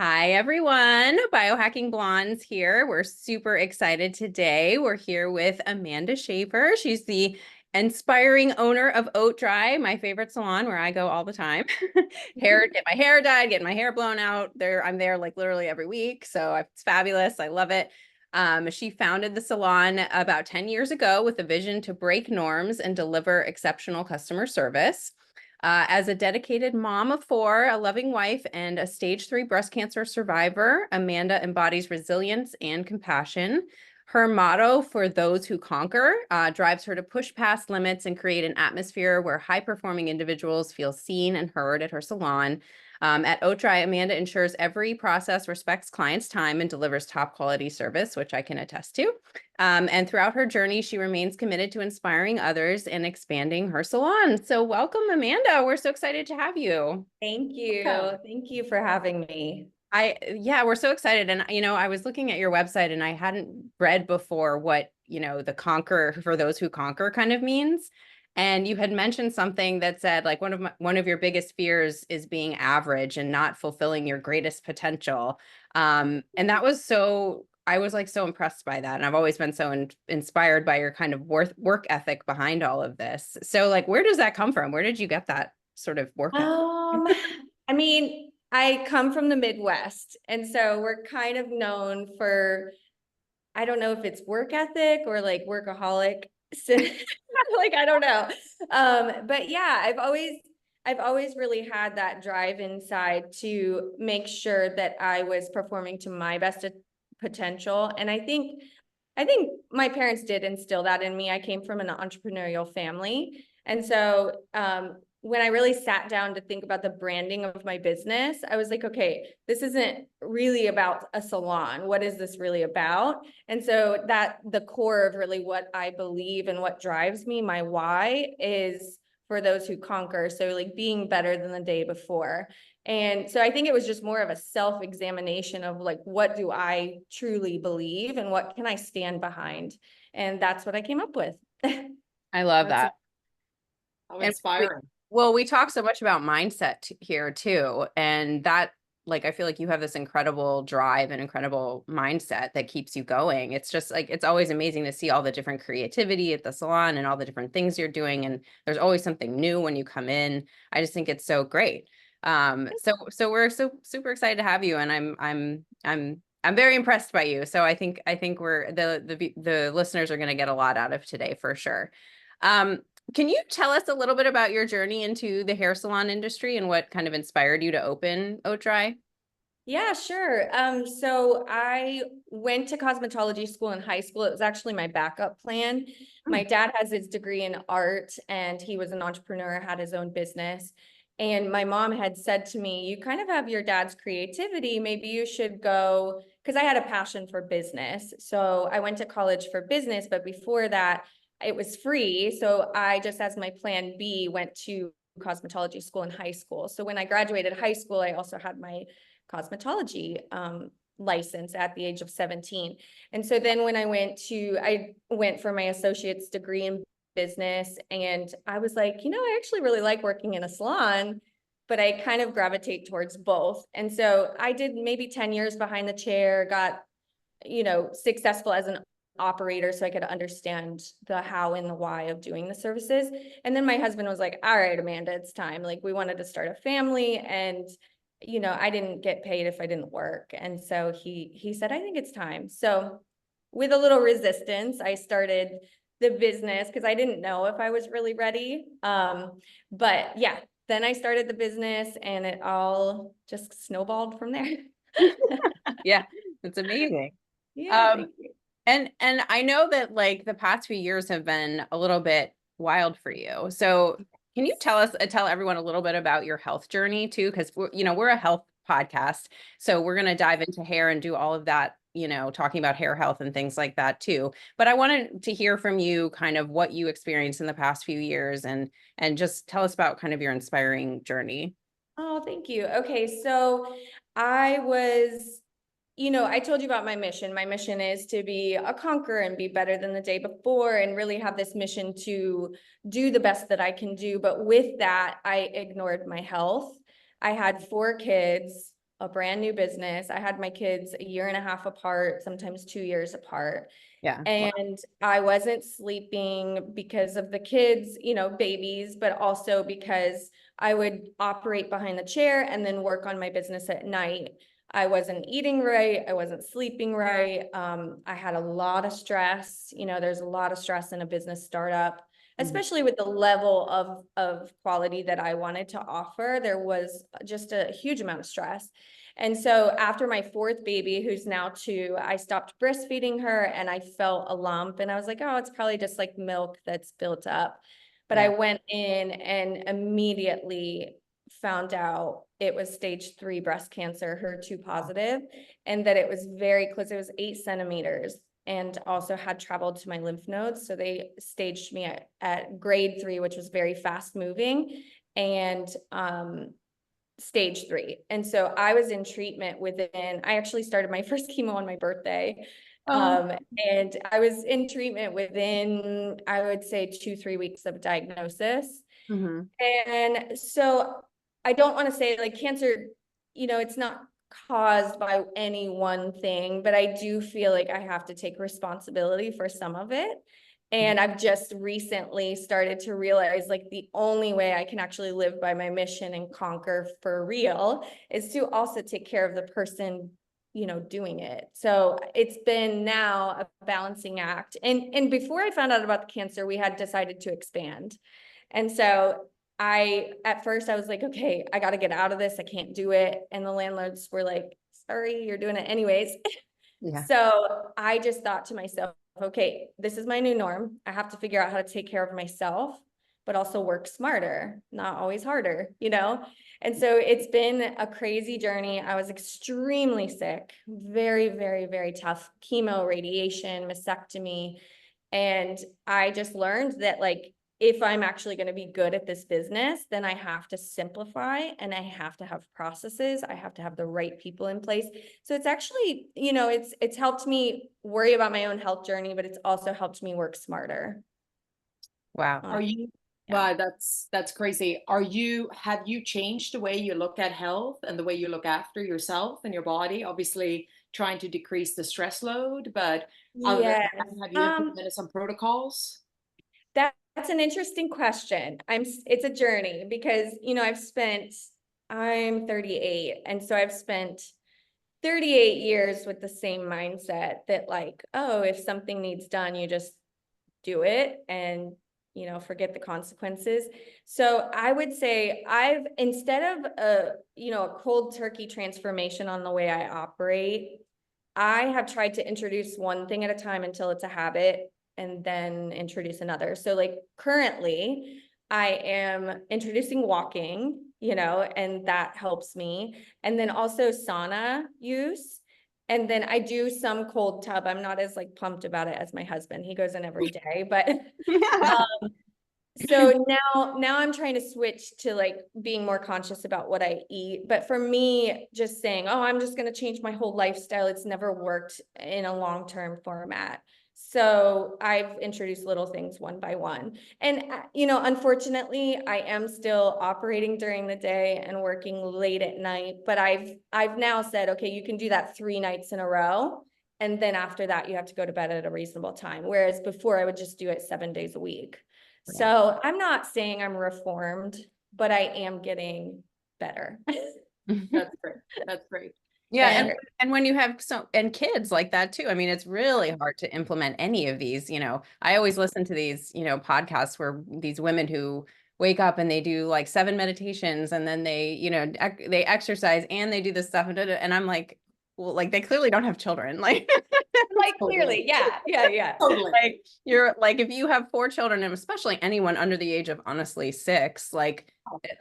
Hi, everyone. Biohacking Blondes here. We're super excited today. We're here with Amanda Shaffer. She's the inspiring owner of Hautedry, my favorite salon where I go all the time. Get my hair dyed, get my hair blown out. I'm there like literally every week. So it's fabulous. I love it. She founded the salon about 10 years ago with a vision to break norms and deliver exceptional customer service. As a dedicated mom of four, a loving wife, and a stage 3 breast cancer survivor, Amanda embodies resilience and compassion. Her motto, "For those who conquer," drives her to push past limits and create an atmosphere where high-performing individuals feel seen and heard at her salon. At Hautedry, Amanda ensures every process respects clients' time and delivers top quality service, which I can attest to. And throughout her journey, she remains committed to inspiring others and expanding her salon. So welcome, Amanda. We're so excited to have you. Thank you. Thank you for having me. Yeah, we're so excited. And, I was looking at your website and I hadn't read before what, the conquer for those who conquer kind of means. And you had mentioned something that said like one of your biggest fears is being average and not fulfilling your greatest potential. And that was I was like so impressed by that. And I've always been so inspired by your kind of work ethic behind all of this. So like, where does that come from? Where did you get that sort of work ethic? Um, I come from the Midwest, and so we're kind of known for, I don't know if it's work ethic or like workaholic. Like, I don't know. But yeah, I've always really had that drive inside to make sure that I was performing to my best potential. And I think my parents did instill that in me. I came from an entrepreneurial family. And so when I really sat down to think about the branding of my business, I was like, okay, this isn't really about a salon. What is this really about? And so that the core of really what I believe and what drives me, my why, is for those who conquer. So like being better than the day before. And so I think it was just more of a self-examination of like, what do I truly believe and what can I stand behind? And that's what I came up with. I love That's that. how And inspiring. we talk so much about mindset here too. And that, like, I feel like you have this incredible drive and incredible mindset that keeps you going. It's just like, it's always amazing to see all the different creativity at the salon and all the different things you're doing. And there's always something new when you come in. I just think it's so great. So we're so super excited to have you. And I'm very impressed by you. So I think the listeners are going to get a lot out of today for sure. Um, can you tell us a little bit about your journey into the hair salon industry and what kind of inspired you to open Hautedry? Yeah, sure. So I went to cosmetology school in high school. It was actually my backup plan. My dad has his degree in art and he was an entrepreneur, had his own business. And my mom had said to me, you kind of have your dad's creativity. Maybe you should go, because I had a passion for business. So I went to college for business, but before that, it was free. So I just, as my plan B, went to cosmetology school in high school. So when I graduated high school, I also had my cosmetology license at the age of 17. And so then when I went for my associate's degree in business, and I was like, I actually really like working in a salon, but I kind of gravitate towards both. And so I did maybe 10 years behind the chair, got, successful as an operator so I could understand the how and the why of doing the services. And then my husband was like, all right, Amanda, it's time. Like, we wanted to start a family, and I didn't get paid if I didn't work. And so he said, I think it's time. So with a little resistance, I started the business because I didn't know if I was really ready. But yeah, then I started the business and it all just snowballed from there. Yeah, it's amazing. Yeah, Um, thank you. and I know that like the past few years have been a little bit wild for you. So can you tell everyone a little bit about your health journey too? Because we're a health podcast, so we're gonna dive into hair and do all of that, talking about hair health and things like that too. But I wanted to hear from you kind of what you experienced in the past few years and just tell us about kind of your inspiring journey. Oh, thank you. Okay, so I was, I told you about my mission. My mission is to be a conqueror and be better than the day before and really have this mission to do the best that I can do. But with that, I ignored my health. I had 4 kids, a brand new business. I had my kids a year and a half apart, sometimes 2 years apart. Yeah. And I wasn't sleeping because of the kids, babies, but also because I would operate behind the chair and then work on my business at night. I wasn't eating right. I wasn't sleeping right. I had a lot of stress. There's a lot of stress in a business startup, especially with the level of quality that I wanted to offer. There was just a huge amount of stress. And so after my fourth baby, who's now 2, I stopped breastfeeding her and I felt a lump and I was like, oh, it's probably just like milk that's built up. But I went in and immediately found out it was stage 3 breast cancer, HER2 positive, and that it was very close. It was 8 centimeters and also had traveled to my lymph nodes. So they staged me at grade 3, which was very fast moving, and stage 3. And so I was in treatment I actually started my first chemo on my birthday. And I was in treatment within, I would say 2-3 weeks of diagnosis. Mm-hmm. And so I don't want to say like cancer, it's not caused by any one thing, but I do feel like I have to take responsibility for some of it. And I've just recently started to realize like the only way I can actually live by my mission and conquer for real is to also take care of the person, doing it. So it's been now a balancing act. And before I found out about the cancer, we had decided to expand. And so at first I was like, okay, I got to get out of this. I can't do it. And the landlords were like, sorry, you're doing it anyways. Yeah. So I just thought to myself, okay, this is my new norm. I have to figure out how to take care of myself, but also work smarter, not always harder, And so it's been a crazy journey. I was extremely sick, very, very, very tough chemo, radiation, mastectomy. And I just learned that like, if I'm actually going to be good at this business, then I have to simplify and I have to have processes. I have to have the right people in place. So it's actually, it's helped me worry about my own health journey, but it's also helped me work smarter. Wow. Are you, Yeah. wow, that's crazy. Have you changed the way you look at health and the way you look after yourself and your body? Obviously trying to decrease the stress load, but other than Yes. that, have you implemented some protocols? That's an interesting question. It's a journey because, I'm 38. And so I've spent 38 years with the same mindset that like, oh, if something needs done, you just do it and, forget the consequences. So I would say instead of a cold turkey transformation on the way I operate, I have tried to introduce one thing at a time until it's a habit and then introduce another. So like currently I am introducing walking, and that helps me. And then also sauna use. And then I do some cold tub. I'm not as like pumped about it as my husband. He goes in every day, but so now I'm trying to switch to like being more conscious about what I eat. But for me, just saying, oh, I'm just going to change my whole lifestyle, it's never worked in a long-term format. So I've introduced little things one by one. And, unfortunately, I am still operating during the day and working late at night. But I've now said, okay, you can do that 3 nights in a row. And then after that, you have to go to bed at a reasonable time. Whereas before I would just do it 7 days a week. So I'm not saying I'm reformed, but I am getting better. That's great. That's great. Yeah, and when you have kids like that too, I mean, it's really hard to implement any of these, I always listen to these, podcasts where these women who wake up and they do like 7 meditations and then they, they exercise and they do this stuff and I'm like, well, like they clearly don't have children. Like clearly. Yeah. Totally. Like you're like, if you have 4 children and especially anyone under the age of honestly 6, like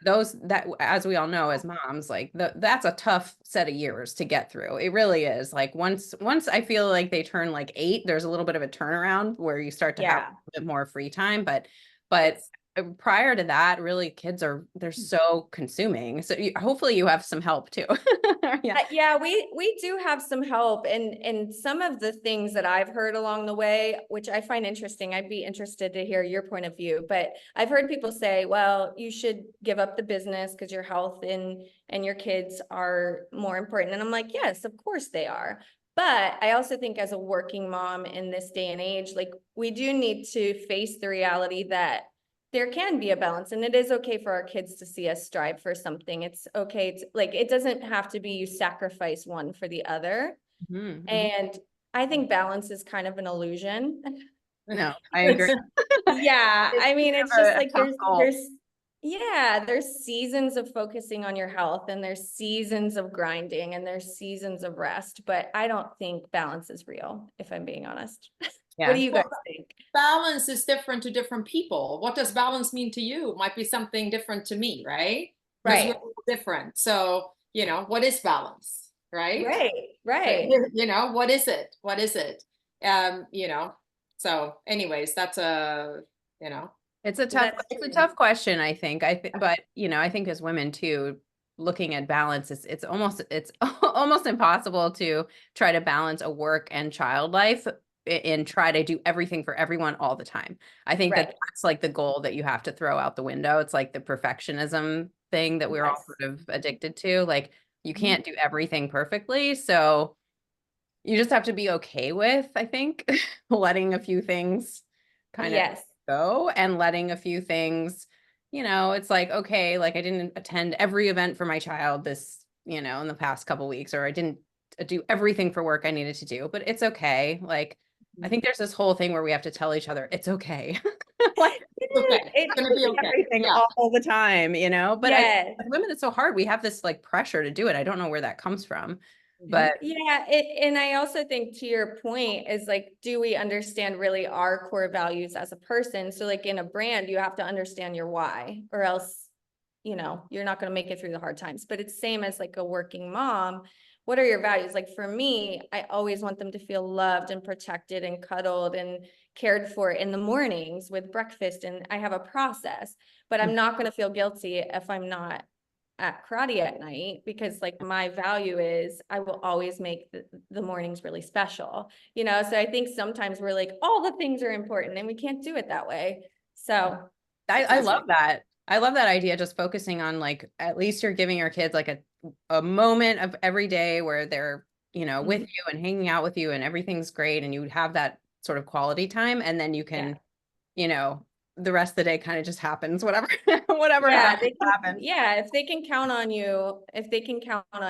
that, as we all know, as moms, like that's a tough set of years to get through. It really is. Like once I feel like they turn like 8, there's a little bit of a turnaround where you start to have a bit more free time, but prior to that, really kids they're so consuming. So hopefully you have some help too. Yeah. Yeah, we do have some help, and some of the things that I've heard along the way, which I find interesting. I'd be interested to hear your point of view, but I've heard people say, well, you should give up the business because your health and your kids are more important. And I'm like, yes, of course they are. But I also think as a working mom in this day and age, like we do need to face the reality that there can be a balance, and it is okay for our kids to see us strive for something. It's okay to, like, it doesn't have to be you sacrifice one for the other. Mhm, mhm. And I think balance is kind of an illusion. No, I agree. Yeah, It's I mean, it's kind just of a like tough goal. there's seasons of focusing on your health, and there's seasons of grinding, and there's seasons of rest, but I don't think balance is real, if I'm being honest. What Yeah. do you guys think? Balance is different to different people. What does balance mean to you might be something different to me, right? Because we're Right, all different. So, what is balance, right? right. What is it? What is it? So anyways, that's you know, That's it's a true. tough question, I think. But I think as women too, looking at balance it's it's almost impossible to try to balance a work and child life and try to do everything for everyone all the time. I think that Right. that's like the goal that you have to throw out the window. It's like the perfectionism thing that we're all Yes. sort of addicted to. Like you Mhm. can't do everything perfectly. So you just have to be okay with, I think, letting a few things kind of Yes. go and letting a few things, it's like, okay, like I didn't attend every event for my child this, in the past couple weeks, or I didn't do everything for work I needed to do, but it's okay. Like, I think there's this whole thing where we have to tell each other it's okay. Like, It's okay. It's gonna be okay. everything Yeah. all the time, but I, Yes. as women, it's so hard. We have this like pressure to do it. I don't know where that comes from, Mhm. but Yeah, and I also think to your point is like, do we understand really our core values as a person? So like in a brand, you have to understand your why, or else, you're not going to make it through the hard times. But it's same as like a working mom. What are your values? Like for me, I always want them to feel loved and protected and cuddled and cared for in the mornings with breakfast. And I have a process, but I'm not going to feel guilty if I'm not at karate at night, because like my value is I will always make the mornings really special, so I think sometimes we're like, all the things are important and we can't do it that way. So I That's love right. that. I love that idea, just focusing on like at least you're giving your kids like a moment of every day where they're, with mhm, you and hanging out with you and everything's great and you have that sort of quality time and then you yeah, can, you know, the rest of the day kind of just happens, whatever whatever yeah, happens happens. if they can count on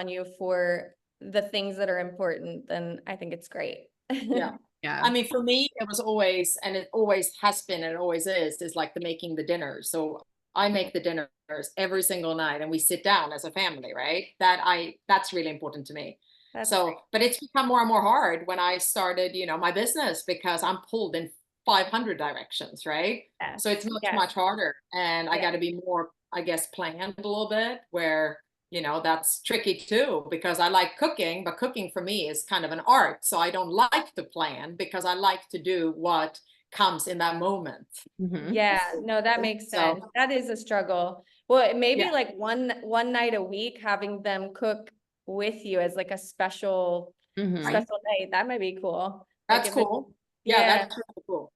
you, for the things that are important, then I think it's great. Yeah. Yeah. I mean, for me, it was always, and it always has been, and it always is like the making the dinner. So I make the dinners every single night and we sit down as a family, right? That's really important to me. That's So, great. but it's become more and more hard when I started, my business because I'm pulled in 500 directions, right? Yes, So it's much, yes, much harder. And I yeah. got to be more, I guess, planned a little bit where that's tricky too, because I like cooking, but cooking for me is kind of an art. So I don't like to plan because I like to do what comes in that moment. Hmm. Yeah, no, that makes So, sense. That is a struggle. Well, maybe yeah, like one night a week, having them cook with you as like a special Hmm. right. special night. That might be cool. Like That's if it's, cool. Yeah, yeah, that's really cool.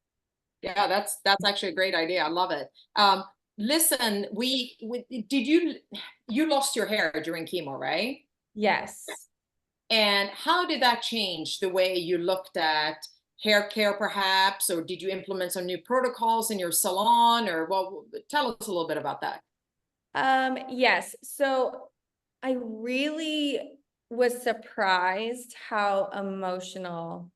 Yeah, that's actually a great idea. I love it. Listen, did you lost your hair during chemo, right? yes. And how did that change the way you looked at hair care, perhaps, or did you implement some new protocols in your salon, or well, tell us a little bit about that. Yes. So I really was surprised how emotional,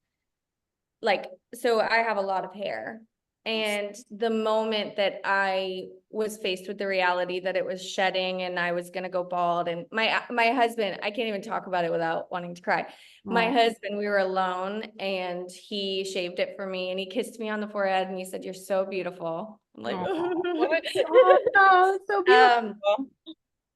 like, so I have a lot of hair. And the moment that I was faced with the reality that it was shedding and I was gonna go bald, and my husband, I can't even talk about it without wanting to cry. My Oh, husband, we were alone and he shaved it for me and he kissed me on the forehead and he said, "You're so beautiful." I'm like, Oh, no, it's so beautiful. um,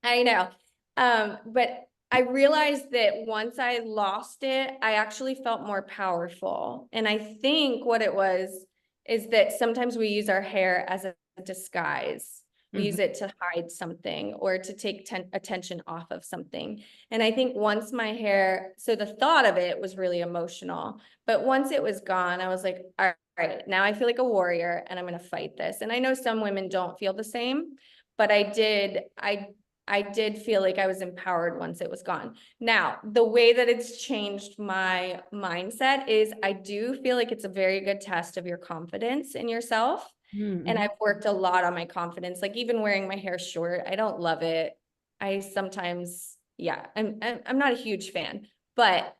I know. But I realized that once I lost it, I actually felt more powerful. And I think what it was is that sometimes we use our hair as a a disguise. We use it to hide something or to take attention off of something. And I think once my hair, so the thought of it was really emotional, but once it was gone, I was like, all right, now I feel like a warrior and I'm going to fight this. And I know some women don't feel the same, but I did feel like I was empowered once it was gone. Now, the way that it's changed my mindset is I do feel like it's a very good test of your confidence in yourself. And I've worked a lot on my confidence, like even wearing my hair short, I don't love it. I sometimes, yeah, I'm not a huge fan, but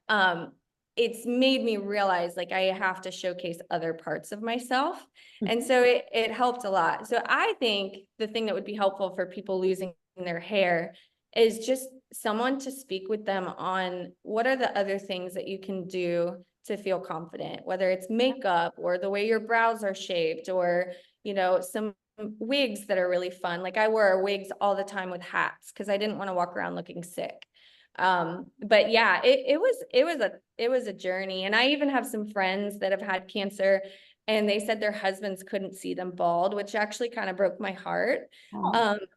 it's made me realize like I have to showcase other parts of myself. And so it helped a lot. So I think the thing that would be helpful for people losing their hair is just someone to speak with them on what are the other things that you can do to feel confident, whether it's makeup or the way your brows are shaped or, you know, some wigs that are really fun. Like I wore wigs all the time with hats because I didn't want to walk around looking sick. But yeah, it was a journey. And I even have some friends that have had cancer and they said their husbands couldn't see them bald, which actually kind of broke my heart.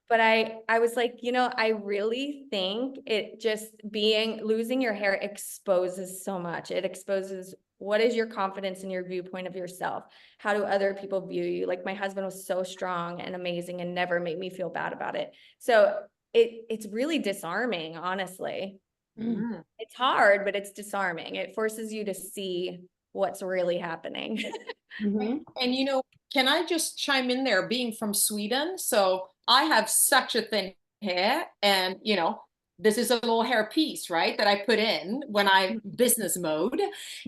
But I was like, you know, I really think it just losing your hair exposes so much. It exposes what is your confidence in your viewpoint of yourself? How do other people view you? Like my husband was so strong and amazing and never made me feel bad about it. So it's really disarming, honestly. It's hard, but it's disarming. It forces you to see what's really happening. And you know, can I just chime in there, being from Sweden? So I have such a thin hair, and you know, this is a little hair piece, right, that I put in when I'm business mode.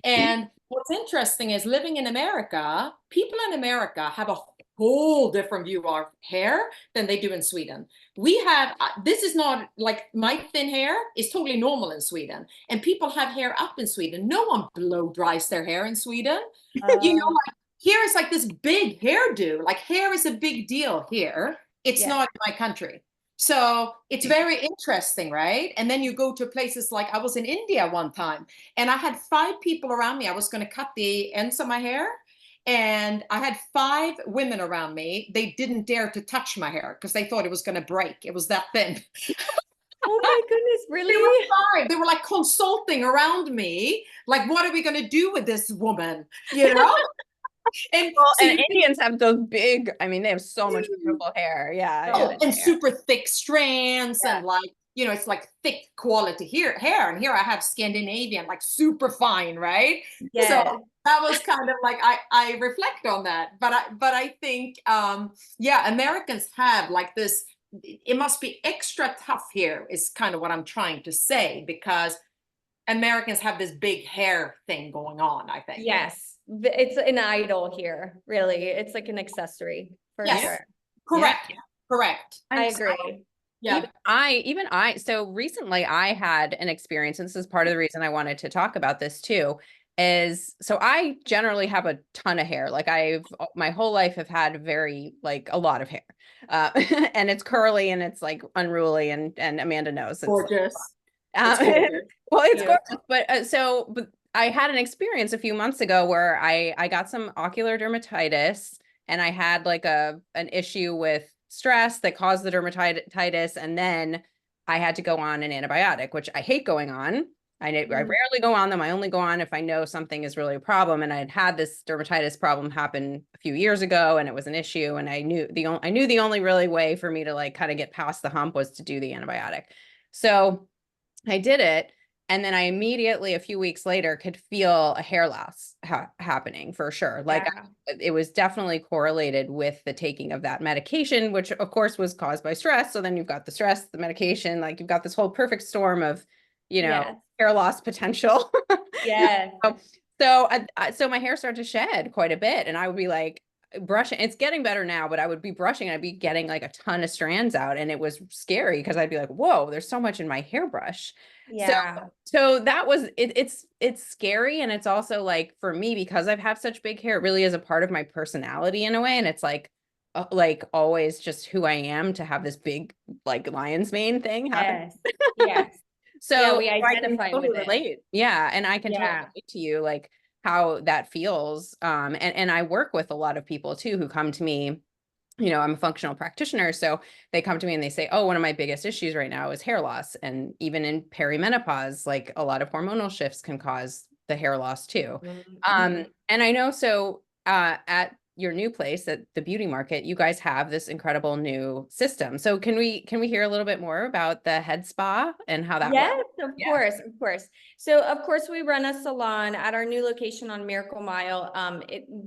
And what's interesting is living in America, people in America have a whole different view of hair than they do in Sweden. We have, this is not like my thin hair is totally normal in Sweden, and people have hair up in Sweden. No one blow dries their hair in Sweden. You know, like here is like this big hairdo, like hair is a big deal here. It's not in my country. So it's very interesting, right? And then you go to places like I was in India one time and I had 5 people around me. I was going to cut the ends of my hair. And I had 5 women around me. They didn't dare to touch my hair because they thought it was going to break. It was that thin. Oh my goodness, really? They were 5. They were like consulting around me. Like, what are we going to do with this woman? You know? And, well, so and Indians have those big, I mean, they have so much beautiful hair. Yeah. Oh, and super thick strands and like, you know, it's like thick quality hair. And here I have Scandinavian, like super fine, right? Yeah. So that was kind of like, I reflect on that. But I think, yeah, Americans have like this, it must be extra tough here is kind of what I'm trying to say, because Americans have this big hair thing going on, I think. Yes. It's an idol here, really. It's like an accessory for sure. Correct. Correct. I agree. Yeah. Even I, so recently I had an experience, and this is part of the reason I wanted to talk about this too, is so I generally have a ton of hair. Like my whole life have had like a lot of hair. And it's curly and it's like unruly and Amanda knows. It's gorgeous. Well, it's gorgeous, but I had an experience a few months ago where I got some ocular dermatitis and I had like an issue with stress that caused the dermatitis. And then I had to go on an antibiotic, which I hate going on. I rarely go on them. I only go on if I know something is really a problem. And I had this dermatitis problem happen a few years ago and it was an issue. And I knew the only really way for me to like kind of get past the hump was to do the antibiotic. So I did it. And then I immediately, a few weeks later, could feel a hair loss happening for sure. Like it was definitely correlated with the taking of that medication, which of course was caused by stress. So then you've got the stress, the medication, like you've got this whole perfect storm of, you know, hair loss potential. Yeah. So my hair started to shed quite a bit, and I would be like brushing. It's getting better now, but I would be brushing and I'd be getting like a ton of strands out, and it was scary because I'd be like, whoa, there's so much in my hairbrush. Yeah. So that was it's scary, and it's also like for me, because I've had such big hair, it really is a part of my personality in a way, and it's like always just who I am to have this big like lion's mane thing happen. Yes. So we identify with it. Relate. Yeah, and I can totally relate to you like how that feels. And I work with a lot of people too who come to me I'm a functional practitioner. So they come to me and they say, oh, one of my biggest issues right now is hair loss. And even in perimenopause, like a lot of hormonal shifts can cause the hair loss too. Mhm. And I know, so at your new place at the beauty market, you guys have this incredible new system. So can we hear a little bit more about the head spa and how that works? Yes, of Yeah. course, of course. So of course we run a salon at our new location on Miracle Mile.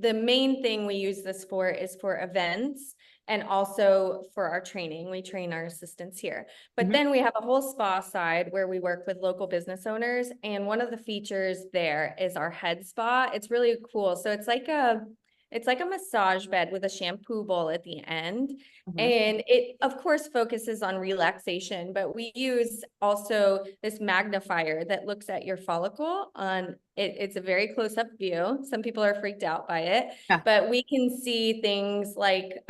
The main thing we use this for is for events and also for our training. We train our assistants here. But Mhm. then we have a whole spa side where we work with local business owners. And one of the features there is our head spa. It's really cool. So it's like a massage bed with a shampoo bowl at the end. Mhm. And it, of course, focuses on relaxation, but we use also this magnifier that looks at your follicle on it. It's a very close-up view. Some people are freaked out by it, Yeah. but we can see things like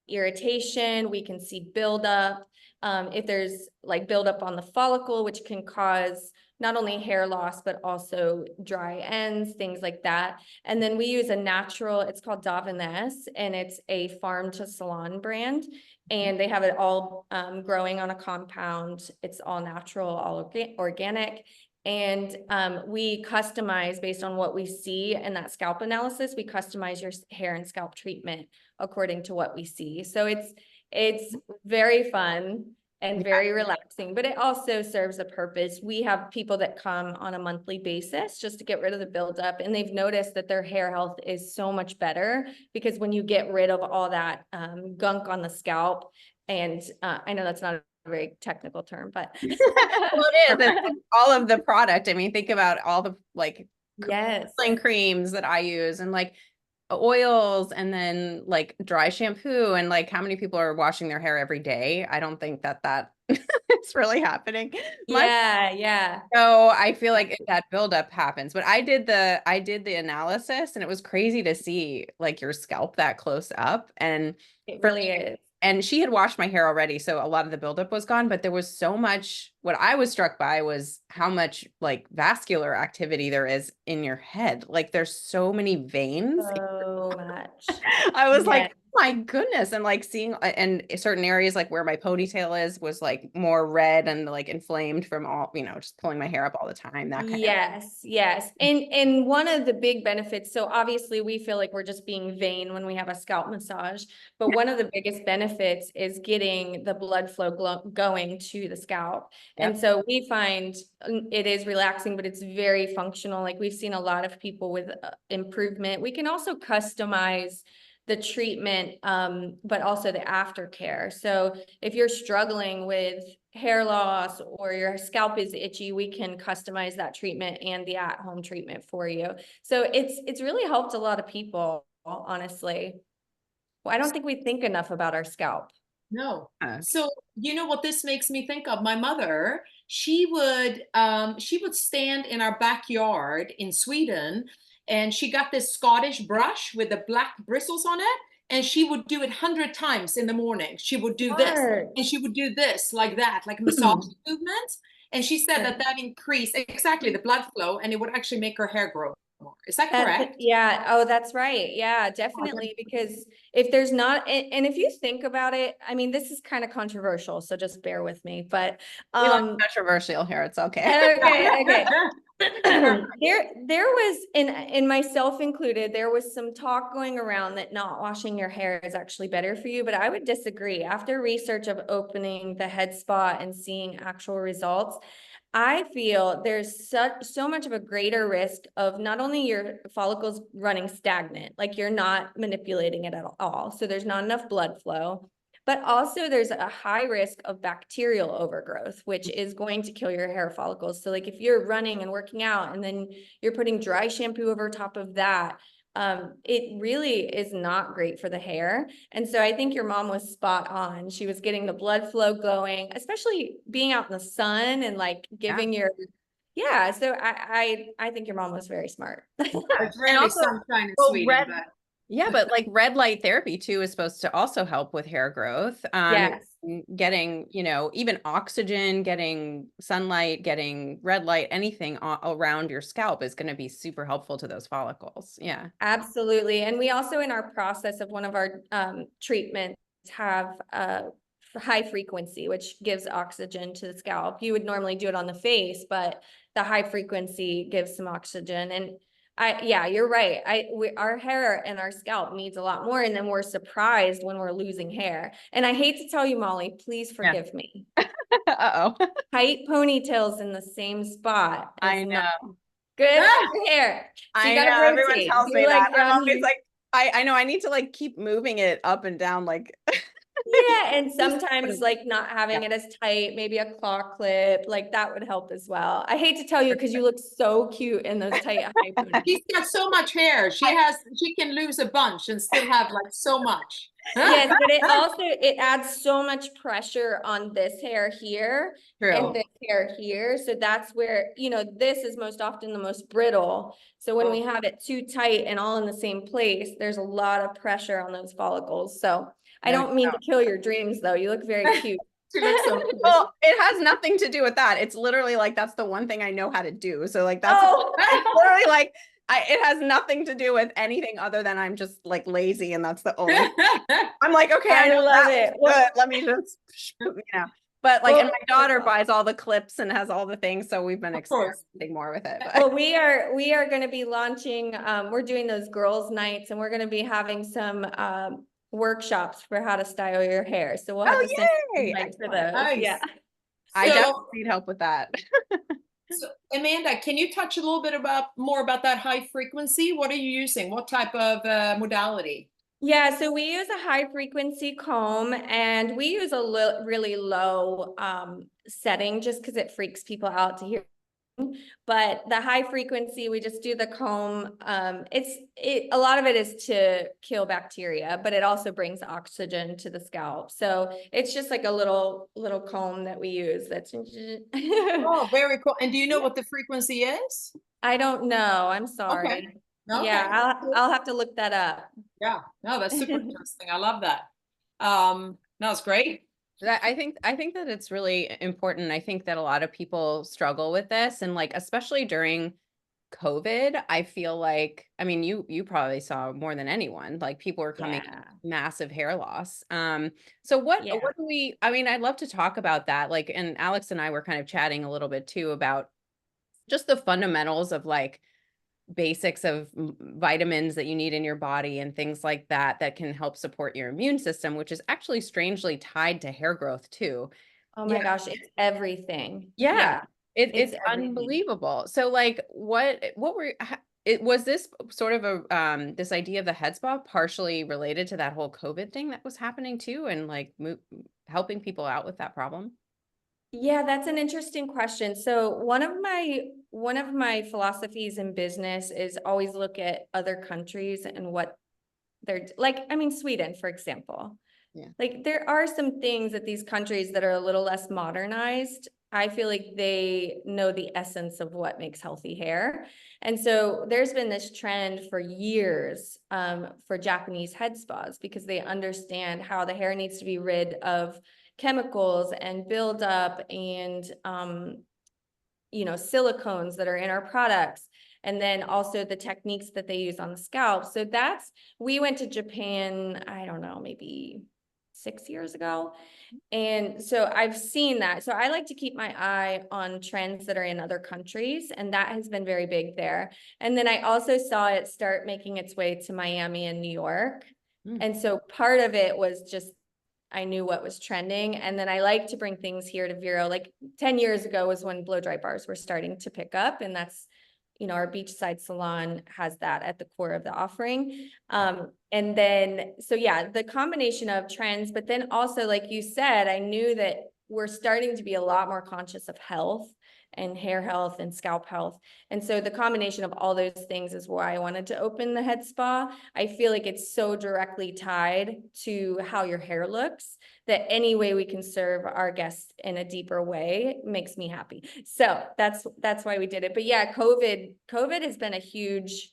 irritation. We can see buildup. If there's like buildup on the follicle, which can cause not only hair loss, but also dry ends, things like that. And then we use a natural, it's called Davines, and it's a farm to salon brand. And they have it all growing on a compound. It's all natural, all organic. And we customize based on what we see in that scalp analysis. We customize your hair and scalp treatment according to what we see. So it's very fun and very relaxing, but it also serves a purpose. We have people that come on a monthly basis just to get rid of the buildup, and they've noticed that their hair health is so much better because when you get rid of all that gunk on the scalp, and I know that's not a very technical term, but Well, it is. It's like all of the product. I mean, think about all the like yes, curling creams that I use and like oils and then like dry shampoo and like how many people are washing their hair every day? I don't think that is really happening. My yeah. So I feel like that buildup happens, but I did the analysis and it was crazy to see like your scalp that close up. And It for really me, is. and she had washed my hair already, so a lot of the buildup was gone, but there was so much. What I was struck by was how much like vascular activity there is in your head. Like there's so many veins. So much. I was Yeah. like, my goodness. And like seeing and certain areas like where my ponytail is was like more red and like inflamed from all, just pulling my hair up all the time, that kind of. Yes, yes. And one of the big benefits, so obviously we feel like we're just being vain when we have a scalp massage, but one of the biggest benefits is getting the blood flow going to the scalp. Yep. And so we find it is relaxing, but it's very functional. Like we've seen a lot of people with improvement. We can also customize the treatment, but also the aftercare. So if you're struggling with hair loss or your scalp is itchy, we can customize that treatment and the at-home treatment for you. So it's really helped a lot of people, honestly. Well, I don't think we think enough about our scalp. No. Uh, So you know what this makes me think of? My mother, she would stand in our backyard in Sweden, and she got this Scottish brush with the black bristles on it, and she would do it 100 times in the morning. She would do this, Smart. and she would do this like that, like massage movements. And she said that that increased exactly the blood flow, and it would actually make her hair grow more. Is that correct? Yeah. Oh, that's right. Yeah, definitely. Because if there's not, and if you think about it, I mean, this is kind of controversial, so just bear with me. But we like controversial here. It's okay. okay. There was in myself included, there was some talk going around that not washing your hair is actually better for you, but I would disagree. After research of opening the head spa and seeing actual results, I feel there's so much of a greater risk of not only your follicles running stagnant, like you're not manipulating it at all. So there's not enough blood flow, but also there's a high risk of bacterial overgrowth, which is going to kill your hair follicles. So like if you're running and working out and then you're putting dry shampoo over top of that, it really is not great for the hair. And so I think your mom was spot on. She was getting the blood flow going, especially being out in the sun and like giving yeah. So I think your mom was very smart. It's And rarely also, sunshine in well, Sweden, but Yeah, but like red light therapy too is supposed to also help with hair growth. Yes. Getting, even oxygen, getting sunlight, getting red light, anything around your scalp is going to be super helpful to those follicles. Yeah. Absolutely. And we also, in our process of one of our treatments, have high frequency, which gives oxygen to the scalp. You would normally do it on the face, but the high frequency gives some oxygen. And yeah, you're right. Our hair and our scalp needs a lot more. And then we're surprised when we're losing hair. And I hate to tell you, Molly, please forgive me. Uh-oh. Tight ponytails in the same spot I is not know. good for your hair. So you I got to know. Everyone rotate. tells Do me like that. I'm down always here. like, I know I need to like keep moving it up and down, like Yeah, and just sometimes like not having yeah. it as tight, maybe a claw clip, like that would help as well. I hate to tell you because you look so cute in those tight high ponytails. She's got so much hair. She can lose a bunch and still have like so much. Yes, but it adds so much pressure on this hair here and True. this hair here. So that's where, this is most often the most brittle. So when we have it too tight and all in the same place, there's a lot of pressure on those follicles. So I There we don't mean go. to kill your dreams though. You look very cute. She looks so cute. Well, it has nothing to do with that. It's literally like that's the one thing I know how to do. So like that's Oh, it's literally like it has nothing to do with anything other than I'm just like lazy and that's the only I'm like, okay, I I know love that it. looks good. Let me just But like, and Well, my daughter buys all the clips and has all the things, so we've been Of course. experimenting more with it. But. well, we are going to be launching. We're doing those girls' nights, and we're going to be having some workshops for how to style your hair. So we'll have Oh, to send you yay! invites for Excellent. those. Nice. Yeah. I So- definitely need help with that. So, Amanda, can you touch a little bit more about that high frequency? What are you using? What type of modality? Yeah, so we use a high frequency comb and we use a really low setting just because it freaks people out to hear. But the high frequency, we just do the comb. A lot of it is to kill bacteria, but it also brings oxygen to the scalp. So it's just like a little comb that we use. That's Oh, very cool. And do you know what the frequency is? I don't know. I'm sorry. Okay. Yeah, I'll have to look that up. Yeah. No, that's super interesting. I love that. No, it's great. I think that it's really important. I think that a lot of people struggle with this, and like especially during COVID, I feel like, I mean, you probably saw more than anyone, like people were coming Yeah. massive hair loss. So what Yeah. do we, I mean, I'd love to talk about that. Like, and Alex and I were kind of chatting a little bit too about just the fundamentals of like basics of vitamins that you need in your body and things like that that can help support your immune system, which is actually strangely tied to hair growth too. Oh my gosh, it's everything. Yeah. It's everything. unbelievable. So like what were it was this sort of a this idea of the head spa partially related to that whole COVID thing that was happening too and like helping people out with that problem? Yeah, that's an interesting question. So one of my philosophies in business is always look at other countries and what they're like. I mean, Sweden, for example. Yeah. Like there are some things that these countries that are a little less modernized, I feel like they know the essence of what makes healthy hair. And so there's been this trend for years for Japanese head spas because they understand how the hair needs to be rid of chemicals and buildup and silicones that are in our products. And then also the techniques that they use on the scalp. So we went to Japan, I don't know, maybe 6 years ago. And so I've seen that. So I like to keep my eye on trends that are in other countries, and that has been very big there. And then I also saw it start making its way to Miami and New York. And so part of it was just I knew what was trending. And then I like to bring things here to Vero. Like 10 years ago was when blow dry bars were starting to pick up. And that's, our beachside salon has that at the core of the offering. And then, so yeah, the combination of trends, but then also, like you said, I knew that we're starting to be a lot more conscious of health and hair health and scalp health. And so the combination of all those things is why I wanted to open the head spa. I feel like it's so directly tied to how your hair looks that any way we can serve our guests in a deeper way makes me happy. So that's why we did it. But yeah, COVID has been a huge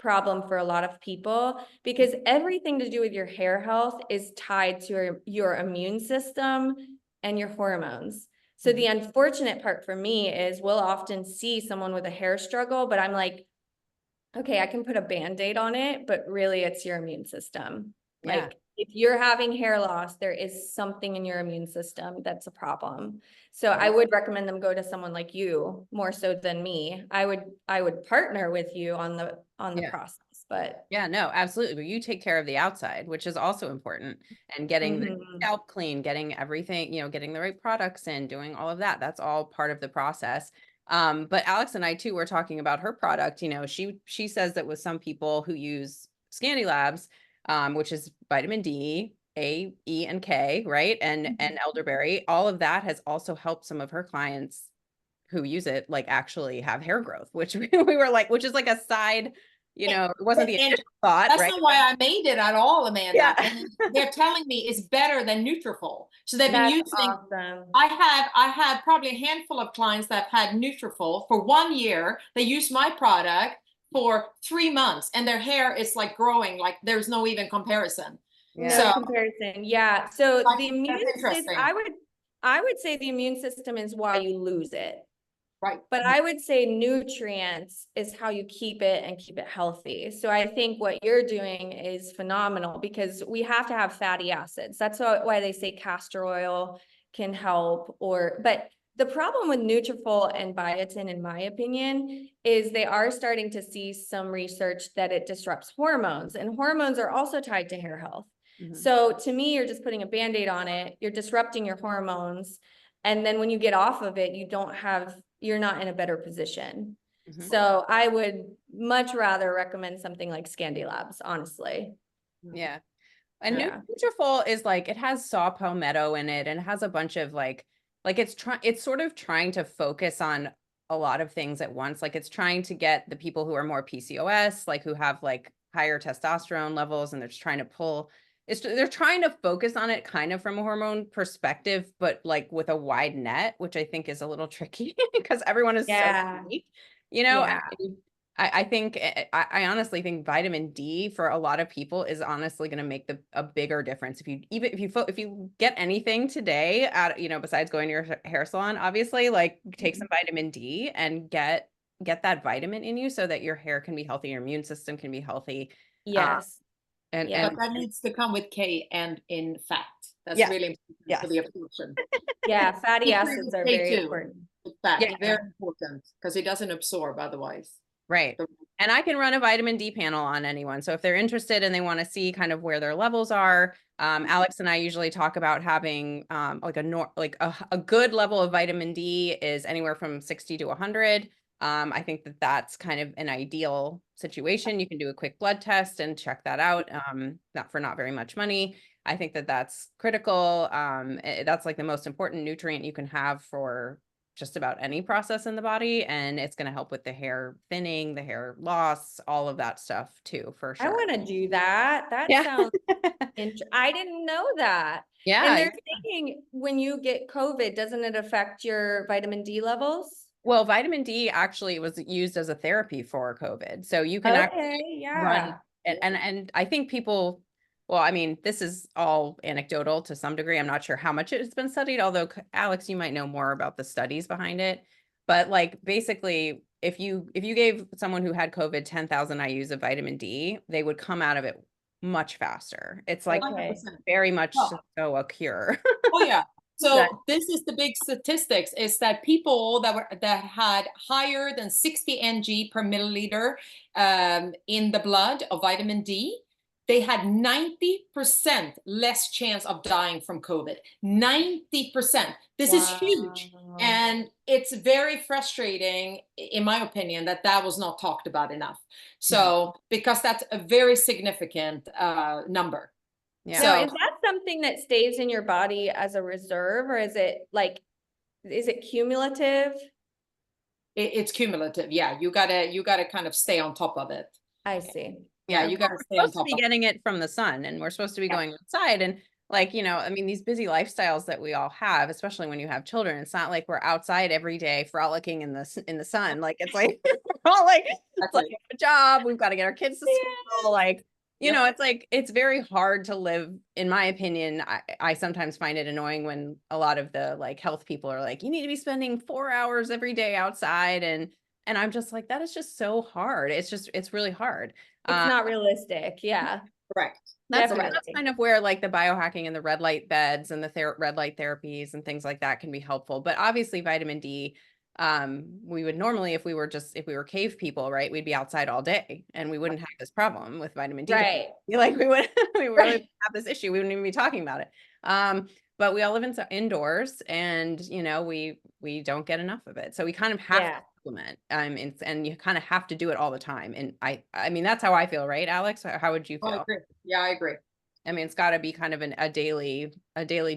problem for a lot of people because everything to do with your hair health is tied to your immune system and your hormones. So the unfortunate part for me is we'll often see someone with a hair struggle, but I'm like, okay, I can put a Band-Aid on it, but really it's your immune system. Yeah. Like if you're having hair loss, there is something in your immune system that's a problem. So I would recommend them go to someone like you more so than me. I would partner with you on the process, but Yeah, no, absolutely. But you take care of the outside, which is also important. And getting the scalp clean, getting everything, getting the right products in, doing all of that. That's all part of the process. But Alex and I too were talking about her product. She says that with some people who use Scandy Labs, which is vitamin D, A, E, and K, right? And elderberry, all of that has also helped some of her clients who use it like actually have hair growth, which we were like, which is like a side, it wasn't the initial thought, that's right? not why I made it at all, Amanda. Yeah. And they're telling me it's better than Nutrafol. So they've been that's using, awesome. I had probably a handful of clients that have had Nutrafol for 1 year. They used my product for 3 months and their hair is like growing, like there's no even comparison. No comparison. Yeah. So the immune system, I would say the immune system is why you lose it. Right. But I would say nutrients is how you keep it and keep it healthy. So I think what you're doing is phenomenal because we have to have fatty acids. That's why they say castor oil can help but the problem with Nutrafol and biotin, in my opinion, is they are starting to see some research that it disrupts hormones, and hormones are also tied to hair health. So to me, you're just putting a Band-Aid on it, you're disrupting your hormones, and then when you get off of it, you're not in a better position. So I would much rather recommend something like Scandy Labs, honestly. Yeah. And Nutrafol is like, it has saw palmetto in it and it has a bunch of it's sort of trying to focus on a lot of things at once. Like it's trying to get the people who are more PCOS, like who have like higher testosterone levels, and they're just trying to they're trying to focus on it kind of from a hormone perspective, but like with a wide net, which I think is a little tricky because everyone is so unique, I think, I honestly think vitamin D for a lot of people is honestly going to make a bigger difference. If you get anything today at, besides going to your hair salon, obviously, like take some vitamin D and get that vitamin in you so that your hair can be healthy, your immune system can be healthy. Yes. But that needs to come with K and in fat. That's really important for the absorption. Yeah, fatty acids are very important. Fat, very important because it doesn't absorb otherwise. Right. And I can run a vitamin D panel on anyone. So if they're interested and they want to see kind of where their levels are, Alex and I usually talk about having a good level of vitamin D is anywhere from 60 to 100. I think that's kind of an ideal situation. You can do a quick blood test and check that out, not very much money. I think that's critical. That's like the most important nutrient you can have for just about any process in the body, and it's going to help with the hair thinning, the hair loss, all of that stuff too, for sure. I want to do that. That sounds interesting. I didn't know that. Yeah. And they're thinking when you get COVID, doesn't it affect your vitamin D levels? Well, vitamin D actually was used as a therapy for COVID. So you can actually run, and I think people, well, I mean, this is all anecdotal to some degree. I'm not sure how much it's been studied, although Alex, you might know more about the studies behind it. But like basically, if you gave someone who had COVID 10,000 IUs of vitamin D, they would come out of it much faster. It's like very much so a cure. Oh yeah. So this is the big statistics is that people that had higher than 60 ng per milliliter in the blood of vitamin D, they had 90% less chance of dying from COVID. 90%. This is huge. And it's very frustrating, in my opinion, that was not talked about enough. So, because that's a very significant number. Yeah. So is that something that stays in your body as a reserve, or is it cumulative? It's cumulative. Yeah. You gotta kind of stay on top of it. I see. Yeah, you gotta stay on top. We're supposed to be getting it from the sun, and we're supposed to be going outside, and like, I mean, these busy lifestyles that we all have, especially when you have children, it's not like we're outside every day frolicking in the sun. Like it's like all like, it's like Exactly. a job. We've got to get our kids to Yeah. school. Like, you Yep. know, it's like, it's very hard to live, in my opinion. I sometimes find it annoying when a lot of the like health people are like, you need to be spending 4 hours every day outside. And I'm just like, that is just so hard. It's really hard. It's not realistic. Yeah, Correct. That's definitely. kind of where like the biohacking and the red light beds and the red light therapies and things like that can be helpful. But obviously vitamin D, we would normally, if we were cave people, right, we'd be outside all day and we wouldn't have this problem with vitamin D. Right. Like we would, we really Right. wouldn't have this issue. We wouldn't even be talking about it. But we all live indoors and, you know, we don't get enough of it. So we kind of have Yeah. to supplement, and you kind of have to do it all the time. And I mean, that's how I feel, right, Alex? How would you Oh, I feel? agree. Yeah, I agree. I mean, it's got to be kind of a daily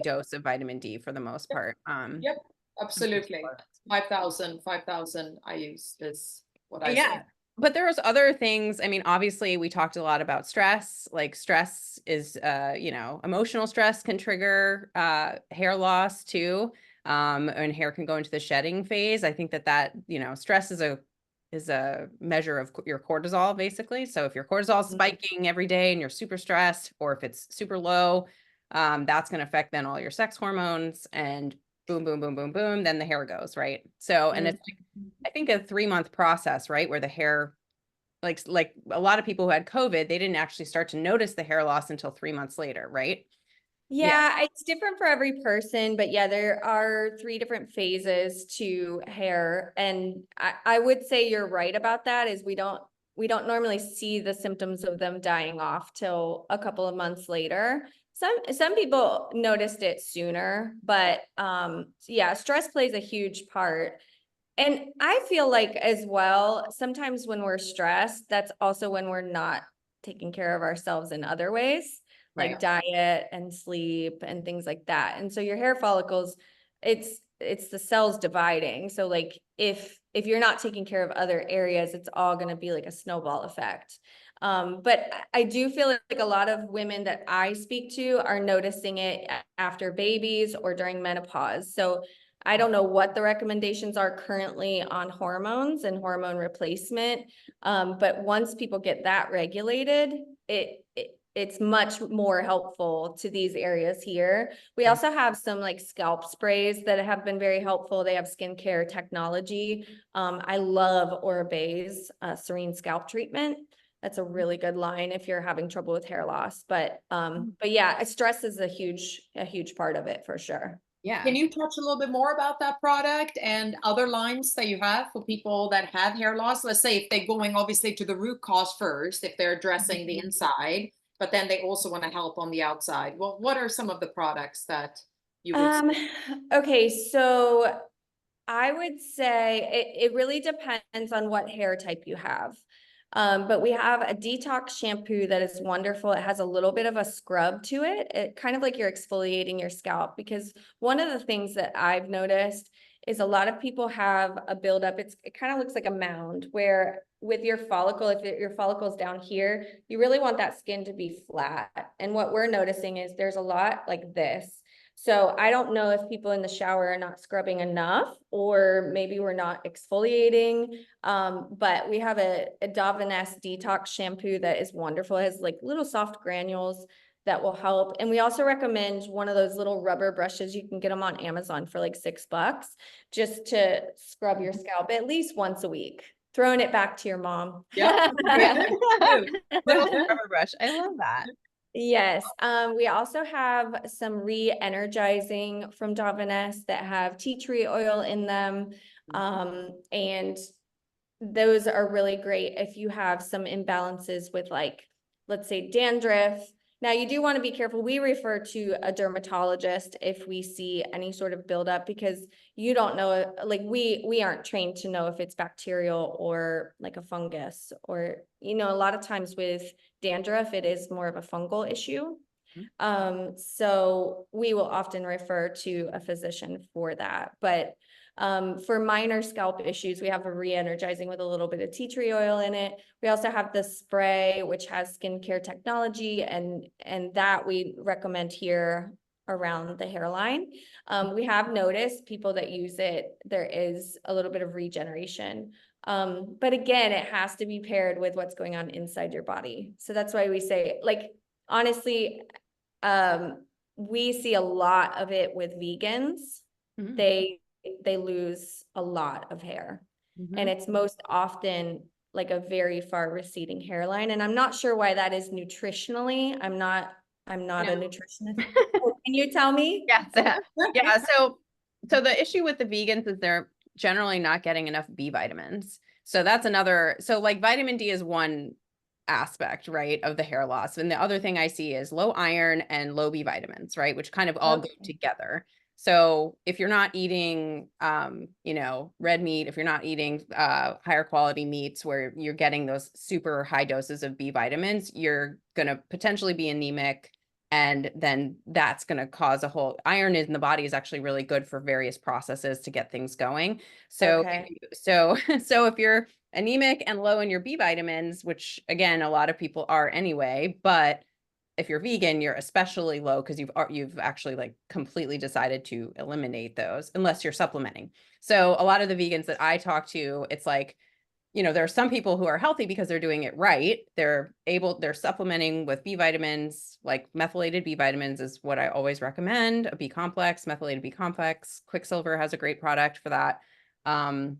dose of vitamin D for the most Yep. part. Yep, absolutely. 5,000 I use is what I Yeah. say. But there's other things. I mean, obviously we talked a lot about stress. Like stress is, you know, emotional stress can trigger hair loss too. And hair can go into the shedding phase. I think that, you know, stress is a measure of your cortisol basically. So if your cortisol is spiking every day and you're super stressed, or if it's super low, that's going to affect then all your sex hormones and boom, boom, boom, boom, boom, then the hair goes, right? So, and it's I think a 3-month process, right? Where the hair, like a lot of people who had COVID, they didn't actually start to notice the hair loss until 3 months later, right? Yeah. Yeah, it's different for every person, but yeah, there are 3 different phases to hair. And I would say you're right about that, is we don't normally see the symptoms of them dying off till a couple of months later. Some people noticed it sooner, but yeah, stress plays a huge part. And I feel like as well, sometimes when we're stressed, that's also when we're not taking care of ourselves in other ways, like Right. diet and sleep and things like that. And so your hair follicles, it's the cells dividing. So like if you're not taking care of other areas, it's all going to be like a snowball effect. But I do feel like a lot of women that I speak to are noticing it after babies or during menopause. So I don't know what the recommendations are currently on hormones and hormone replacement. But once people get that regulated, it's much more helpful to these areas here. We also have some like scalp sprays that have been very helpful. They have skincare technology. I love Orbe's Serene Scalp Treatment. That's a really good line if you're having trouble with hair loss. But yeah, stress is a huge part of it for sure. Yeah. Can you touch a little bit more about that product and other lines that you have for people that have hair loss? Let's say if they're going obviously to the root cause first, if they're addressing the inside, but then they also want to help on the outside. Well, what are some of the products that you would say? Okay, so I would say it really depends on what hair type you have. But we have a detox shampoo that is wonderful. It has a little bit of a scrub to it. It kind of like you're exfoliating your scalp, because one of the things that I've noticed is a lot of people have a buildup. It kind of looks like a mound, where with your follicle, if your follicle's down here, you really want that skin to be flat. And what we're noticing is there's a lot like this. So I don't know if people in the shower are not scrubbing enough, or maybe we're not exfoliating. But we have a Davines detox shampoo that is wonderful. It has like little soft granules that will help. And we also recommend one of those little rubber brushes. You can get them on Amazon for like $6, just to scrub your scalp at least once a week. Throwing it back to your mom. Yeah. Little rubber brush. I love that. Yes. We also have some re-energizing from Davines that have tea tree oil in them. And those are really great if you have some imbalances with, like, let's say dandruff. Now you do want to be careful. We refer to a dermatologist if we see any sort of buildup, because you don't know, like we aren't trained to know if it's bacterial or like a fungus, or, you know, a lot of times with dandruff, it is more of a fungal issue. So we will often refer to a physician for that. But for minor scalp issues, we have a re-energizing with a little bit of tea tree oil in it. We also have the spray, which has skincare technology, and that we recommend here around the hairline. We have noticed people that use it, there is a little bit of regeneration. But again, it has to be paired with what's going on inside your body. So that's why we say, like, honestly, we see a lot of it with vegans. Mhm. They lose a lot of hair, Mhm. and it's most often like a very far receding hairline. And I'm not sure why that is nutritionally. I'm not a nutritionist. Oh, can you tell me? Yes. Yeah. So the issue with the vegans is they're generally not getting enough B vitamins. So that's another, so like vitamin D is one aspect, right, of the hair loss. And the other thing I see is low iron and low B vitamins, right, which kind of all go together. So if you're not eating, red meat, if you're not eating higher quality meats where you're getting those super high doses of B vitamins, you're going to potentially be anemic. And then that's going to cause a whole iron in the body is actually really good for various processes to get things going. So, Okay. so if you're anemic and low in your B vitamins, which again, a lot of people are anyway, but if you're vegan, you're especially low because you've actually like completely decided to eliminate those unless you're supplementing. So a lot of the vegans that I talk to, it's like, there are some people who are healthy because they're doing it right. They're supplementing with B vitamins, like methylated B vitamins is what I always recommend. A B complex, methylated B complex. Quicksilver has a great product for that. And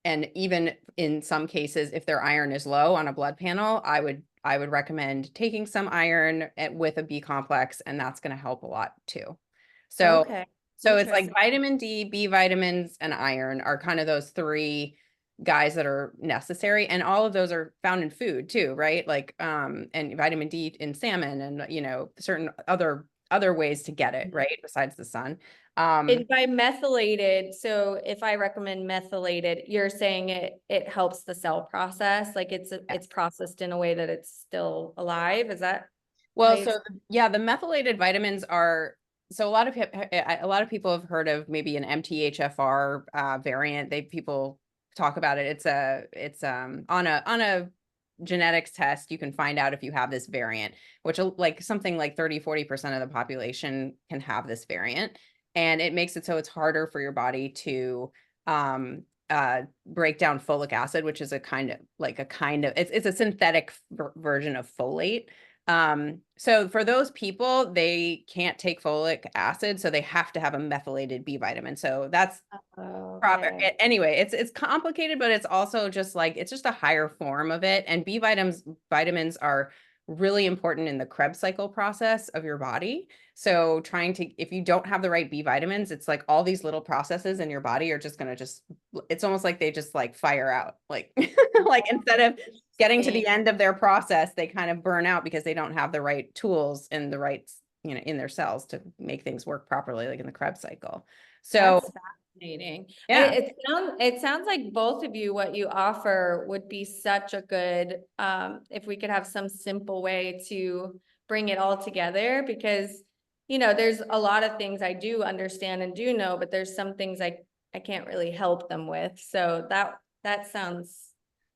even in some cases, if their iron is low on a blood panel, I would recommend taking some iron with a B complex, and that's going to help a lot too. So, Okay. so it's like Interesting. vitamin D, B vitamins, and iron are kind of those three guys that are necessary. And all of those are found in food too, right? Like, and vitamin D in salmon and, certain other ways to get it, right? Besides the sun. And by methylated, so if I recommend methylated, you're saying it helps the cell process, like it's processed in a way that it's still alive. Is that? Well, how you- the methylated vitamins are, so a lot of people have heard of maybe an MTHFR variant. People talk about it. It's on a genetics test, you can find out if you have this variant, which like something like 30-40% of the population can have this variant. And it makes it so it's harder for your body to break down folic acid, which is it's a synthetic version of folate. So for those people, they can't take folic acid, so they have to have a methylated B vitamin. So that's proper. Okay. Anyway, it's complicated, but it's also just like it's just a higher form of it. And B vitamins are really important in the Krebs cycle process of your body. So if you don't have the right B vitamins, it's like all these little processes in your body are just gonna it's almost like they just like fire out. Like like instead of getting to the end of their process, they kind of burn out because they don't have the right tools and the right, in their cells to make things work properly, like in the Krebs cycle. So That's fascinating. yeah. It sounds like both of you, what you offer would be such a good, if we could have some simple way to bring it all together, because, there's a lot of things I do understand and do know, but there's some things I can't really help them with. So that's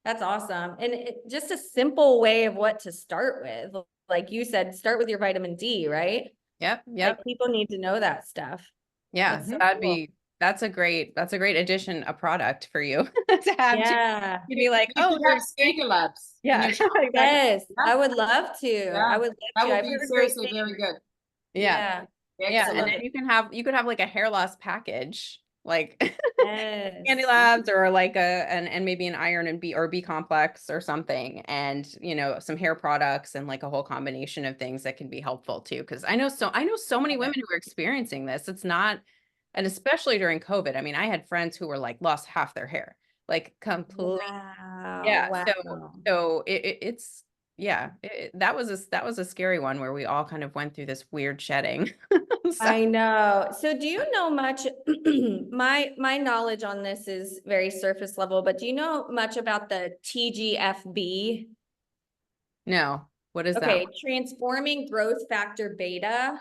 awesome. And just a simple way of what to start with. Like you said, start with your vitamin D, right? Yep. Like people need to know that stuff. Yeah, That's so cool. that's a great addition, a product for you to have Yeah. to be like, You oh, could have Stadium Labs in yeah, your shop. exactly. Yes, Yeah. I would love to. Yeah, I would love that to. would I've be heard great seriously things. very good. Yeah. Yeah, and Excellent. then you could have like a hair loss package, like Yes. Candy Labs or like and maybe an iron and B complex or something, and some hair products and like a whole combination of things that can be helpful too. Because I know so many women who are experiencing this. It's not, and especially during COVID. I mean, I had friends who were like lost half their hair, like completely. Wow. Yeah. Wow. So it's yeah. That was a scary one where we all kind of went through this weird shedding. So, I know. So do you know much? My knowledge on this is very surface level, but do you know much about the TGFB? no, what is that? Okay, transforming growth factor beta.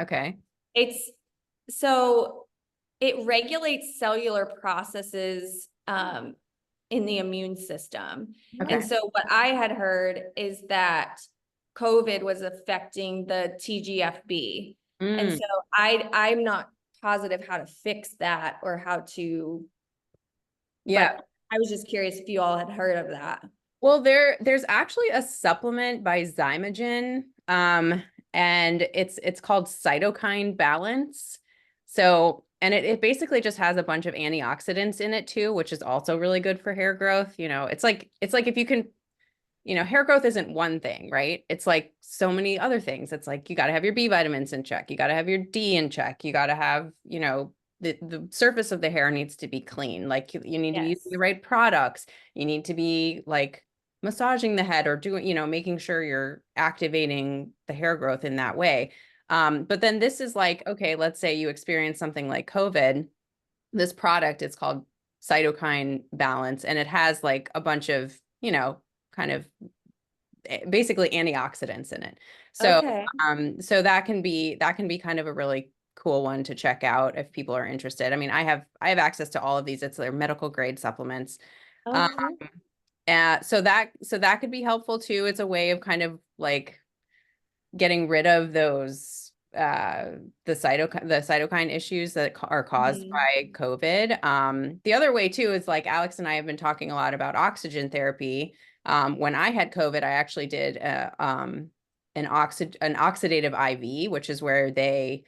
Okay. It's so it regulates cellular processes in the immune system. Okay. And so what I had heard is that COVID was affecting the TGFB. And Mm, so I'm not positive how to fix that or how to, yeah. but I was just curious if you all had heard of that. Well, there's actually a supplement by Zymogen, and it's called Cytokine Balance. So, and it basically just has a bunch of antioxidants in it too, which is also really good for hair growth. You know, it's like if you can, you know, hair growth isn't one thing, right? It's like so many other things. It's like you got to have your B vitamins in check, you got to have your D in check, you got to have, you know, the surface of the hair needs to be clean. Like you need to be using Yes. the right products. You need to be like massaging the head or doing, you know, making sure you're activating the hair growth in that way. But then this is like, okay, let's say you experience something like COVID. This product, it's called Cytokine Balance, and it has like a bunch of, you know, kind of basically antioxidants in it. So, Okay. so that can be kind of a really cool one to check out if people are interested. I mean, I have access to all of these. It's their medical grade supplements. Um, Okay. so that could be helpful too. It's a way of kind of like getting rid of those the cytokine issues that are caused Mhm. by COVID. The other way too is like Alex and I have been talking a lot about oxygen therapy. When I had COVID, I actually did an oxidative IV, which is where they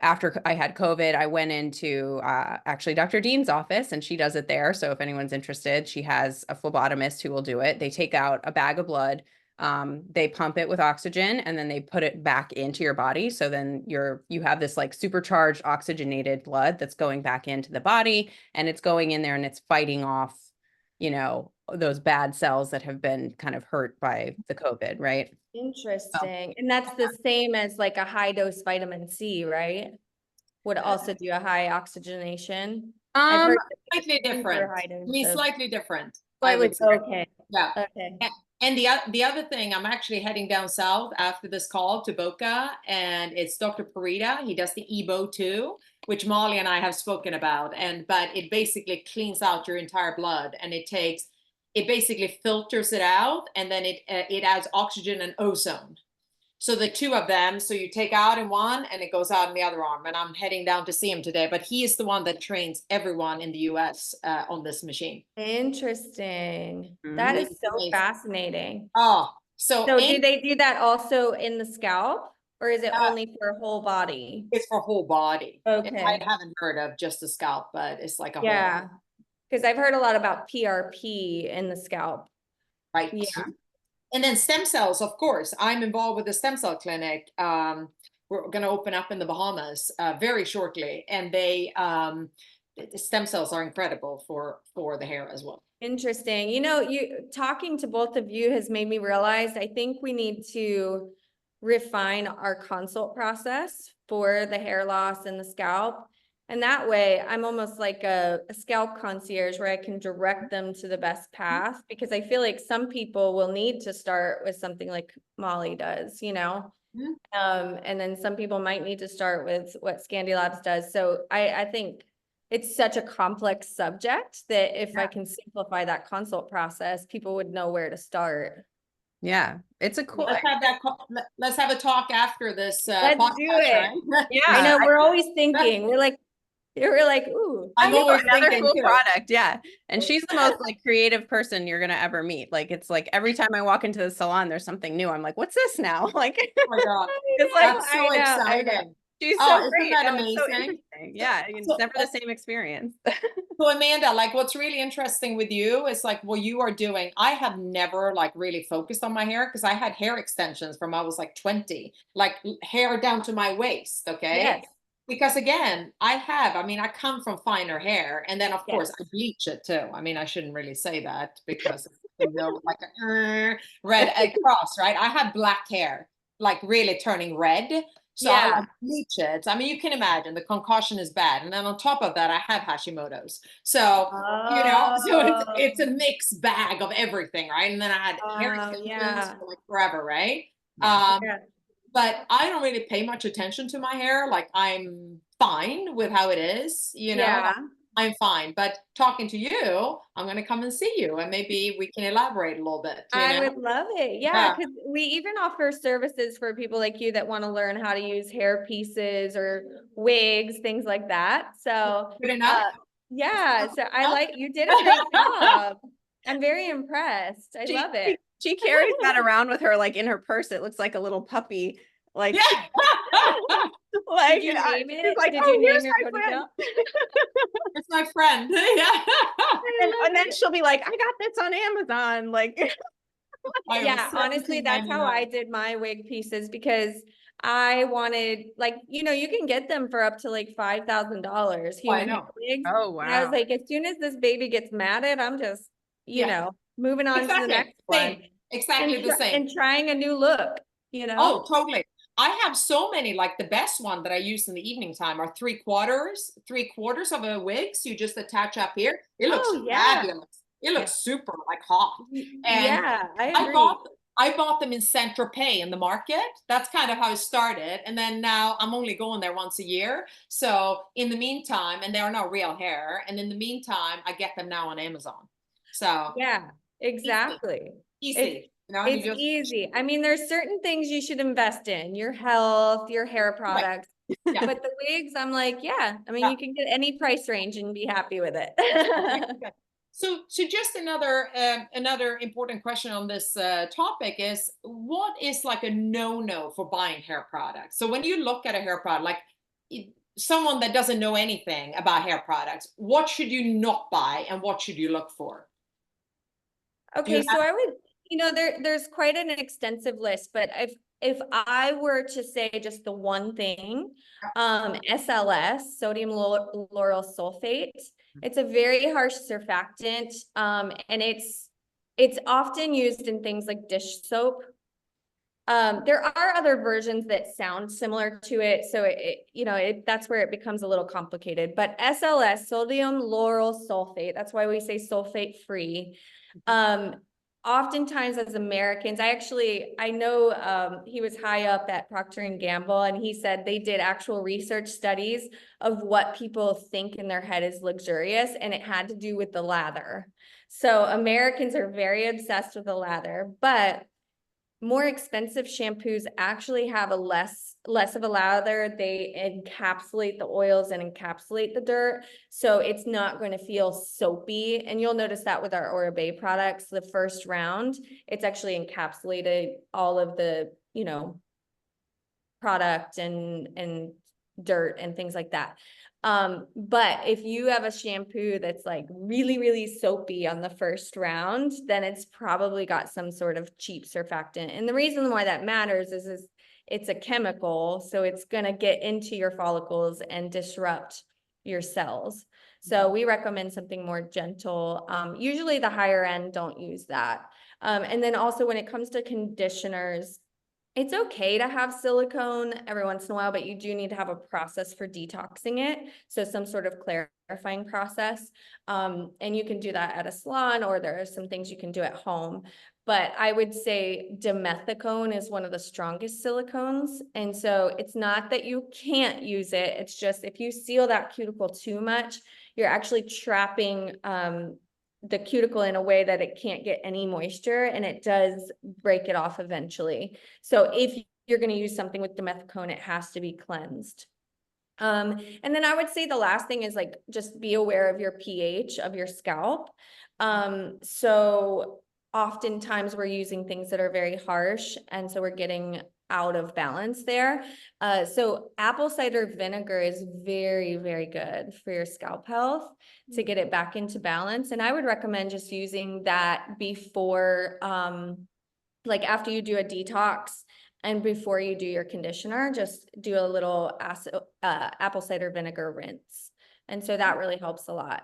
after I had COVID, I went into actually Dr. Dean's office and she does it there. So if anyone's interested, she has a phlebotomist who will do it. They take out a bag of blood, they pump it with oxygen, and then they put it back into your body. So then you have this like supercharged oxygenated blood that's going back into the body, and it's going in there and it's fighting off, you know, those bad cells that have been kind of hurt by the COVID, right? So, Interesting. And that's the same as like a high dose vitamin C, right? Would also do a high oxygenation. I've um, heard Slightly super different. high I dose mean, of slightly different, I slightly would say. okay. Yeah. Okay. And the other thing, I'm actually heading down south after this call to Boca, and it's Dr. Parita. He does the EBO too, which Molly and I have spoken about. But it basically cleans out your entire blood, and it basically filters it out, and then it adds oxygen and ozone. So the two of them, so you take out in one and it goes out in the other arm. And I'm heading down to see him today, but he is the one that trains everyone in the US on this machine. Interesting. That mhm. is He's so amazing. fascinating. Oh, so So do and they do that also in the scalp or is it uh, only for whole body? it's for whole body. I Okay. haven't heard of just the scalp, but it's like a whole, Yeah. Because I've heard a lot about PRP in the scalp. right? Yeah. And then stem cells, of course. I'm involved with the stem cell clinic. We're going to open up in the Bahamas very shortly, and the stem cells are incredible for the hair as well. Interesting. You know, you talking to both of you has made me realize I think we need to refine our consult process for the hair loss and the scalp. And that way I'm almost like a scalp concierge where I can direct them to the best path because I feel like some people will need to start with something like Molly does, you know? Mhm. And then some people might need to start with what Scandi Labs does. So I think it's such a complex subject that if I can simplify that consult process, people would know where to start. Yeah, it's a cool. Let's have a talk after this Let's do podcast, it. right? I Yeah, know we're always thinking, we're like, ooh, I I'm know always another thinking cool too. product. Yeah. And she's the most like creative person you're gonna ever meet. Like it's like every time I walk into the salon, there's something new. I'm like, what's this now? Like Oh my God, it's like that's so I know. exciting. she's so Oh, isn't great. that No, it's so amazing? interesting. Yeah. It's So, never the same experience. So Amanda, like what's really interesting with you is like what you are doing. I have never like really focused on my hair because I had hair extensions from I was like 20, like hair down to my waist, okay? Yes, Because again, I mean, I come from finer hair, and then of yes. course I bleach it too. I mean, I shouldn't really say that because you know, like a red cross, right? I had black hair, like really turning red. So I Yeah. like bleach it. I mean, you can imagine the concoction is bad. And then on top of that, I have Hashimoto's. So, you know, so it's a Oh, mixed bag of everything, right? And then I had hair extensions yeah. for like forever, right? Yeah. Yeah. But I don't really pay much attention to my hair. Like I'm fine with how it is, you know. Yeah. I'm fine. But talking to you, I'm going to come and see you, and maybe we can elaborate a little bit, you I know? would love it. Yeah, Yeah. because we even offer services for people like you that want to learn how to use hair pieces or wigs, things like that. So, Good enough. yeah, so I Enough? like you did a great job. I'm very impressed. I She, love she it. she carries that around with her like in her purse. It looks like a little puppy. Like, Yeah. Did you name she's it? like, Did oh, you here's name your my friend. ponytail? It's my friend. Yeah. And then she'll be like, I got this on Amazon. Like, I am Yeah, honestly, that's how I 17.99. did my wig pieces because I wanted, like, you know, you can get them for up to like $5,000 Oh, I human hair know. wigs. oh, And I was wow. like, as soon as this baby gets matted, I'm just, you Yeah, know, moving on to the exactly. next Same. one Exactly the same. and trying a new look, you know? Oh, totally. I have so many, like the best one that I use in the evening time are three quarters of a wig. So you just attach up here. It looks Oh, yeah. fabulous. It Yeah. looks super like hot. And Yeah, I I agree. bought I bought them in Saint Tropez in the market. That's kind of how it started. And then now I'm only going there once a year. So in the meantime, and they are not real hair. And in the meantime, I get them now on Amazon. So Yeah, easy, exactly. It's easy. You know, you it's just easy. I mean, there's certain things you should invest in, your health, your hair right. products. Yeah. But the wigs, I'm like, yeah, I mean, Yeah. you can get any price range and be happy with it. Okay, good. So just another important question on this topic is, what is like a no-no for buying hair products? So when you look at a hair product, like someone that doesn't know anything about hair products, what should you not buy and what should you look for? Do you Okay, have? so I would, you know, there's quite an extensive list, but if I were to say just the one thing, SLS, sodium lauryl sulfate, it's a very harsh surfactant, and it's often used in things like dish soap. There are other versions that sound similar to it, so you know, that's where it becomes a little complicated. But SLS, sodium lauryl sulfate, that's why we say sulfate free. Oftentimes as Americans, I know he was high up at Procter and Gamble, and he said they did actual research studies of what people think in their head is luxurious, and it had to do with the lather. So Americans are very obsessed with the lather, but more expensive shampoos actually have a less of a lather. They encapsulate the oils and encapsulate the dirt, so it's not going to feel soapy. And you'll notice that with our Oribe products, the first round, it's actually encapsulated all of the, you know, product and dirt and things like that. But if you have a shampoo that's like really, really soapy on the first round, then it's probably got some sort of cheap surfactant. And the reason why that matters is it's a chemical, so it's going to get into your follicles and disrupt your cells. So we recommend something more gentle. Usually the higher end don't use that. And then also when it comes to conditioners, it's okay to have silicone every once in a while, but you do need to have a process for detoxing it. So some sort of clarifying process. And you can do that at a salon, or there are some things you can do at home. But I would say dimethicone is one of the strongest silicones. And so it's not that you can't use it. It's just if you seal that cuticle too much, you're actually trapping the cuticle in a way that it can't get any moisture, and it does break it off eventually. So if you're going to use something with dimethicone, it has to be cleansed. And then I would say the last thing is like, just be aware of your pH of your scalp. So oftentimes we're using things that are very harsh, and so we're getting out of balance there. So apple cider vinegar is very, very good for your scalp health to get it back into balance. And I would recommend just using that before, like after you do a detox and before you do your conditioner, just do a little apple cider vinegar rinse. And so that really helps a lot.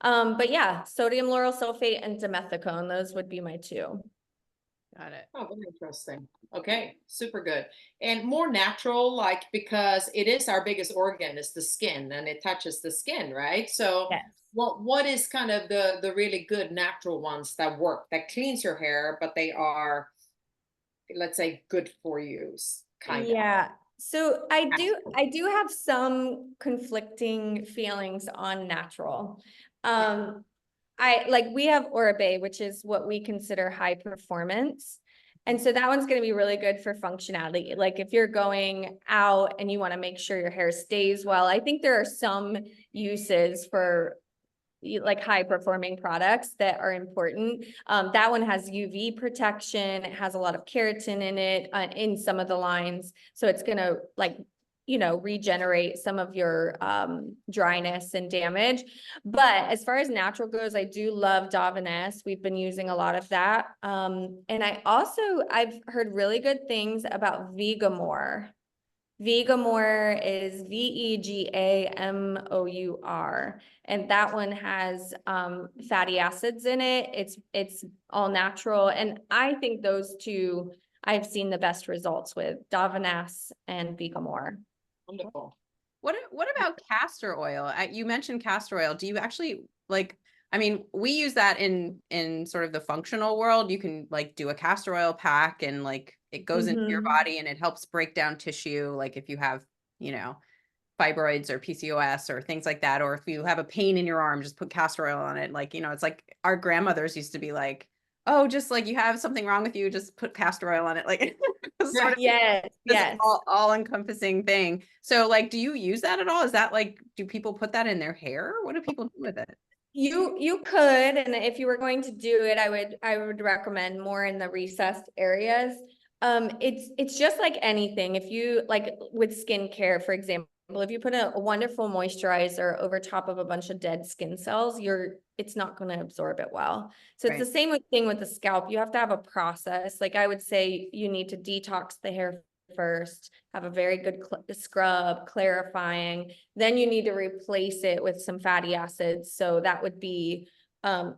But yeah, sodium lauryl sulfate and dimethicone, those would be my two. Got it. Oh, very interesting. Okay, super good. And more natural, like, because it is our biggest organ is the skin, and it touches the skin, right? So Yes. what is kind of the really good natural ones that work, that cleans your hair, but they are, let's say, good for you, kind of. Yeah, So I do have some conflicting feelings on natural. We have Oribe, which is what we consider high performance. And so that one's going to be really good for functionality. Like if you're going out and you want to make sure your hair stays well, I think there are some uses for like high performing products that are important. That one has UV protection. It has a lot of keratin in it, in some of the lines. So it's going to regenerate some of your dryness and damage. But as far as natural goes, I do love Davines. We've been using a lot of that. And I've heard really good things about Vegamour. Vegamour is Vegamour, and that one has fatty acids in it. It's all natural, and I think those two I've seen the best results with, Davines and Vegamour. Wonderful. What about castor oil? You mentioned castor oil. Do you actually like, I mean, we use that in sort of the functional world. You can like do a castor oil pack and like it goes into your body and it helps break down tissue. Like if you have, fibroids or PCOS or things like that, or if you have a pain in your arm, just put castor oil on it. Like, it's like our grandmothers used to be like, oh, just like you have something wrong with you, just put castor oil on it. Like sort of yes. all encompassing thing. So like, do you use that at all? Is that like, do people put that in their hair? What do people do with it? You could, and if you were going to do it, I would recommend more in the recessed areas. It's just like anything. If you like with skincare, for example, if you put a wonderful moisturizer over top of a bunch of dead skin cells, it's not going to absorb it well. So it's the same thing with the scalp. You have to have a process. Like I would say you need to detox the hair first, have a very good scrub, clarifying. Then you need to replace it with some fatty acids. So that would be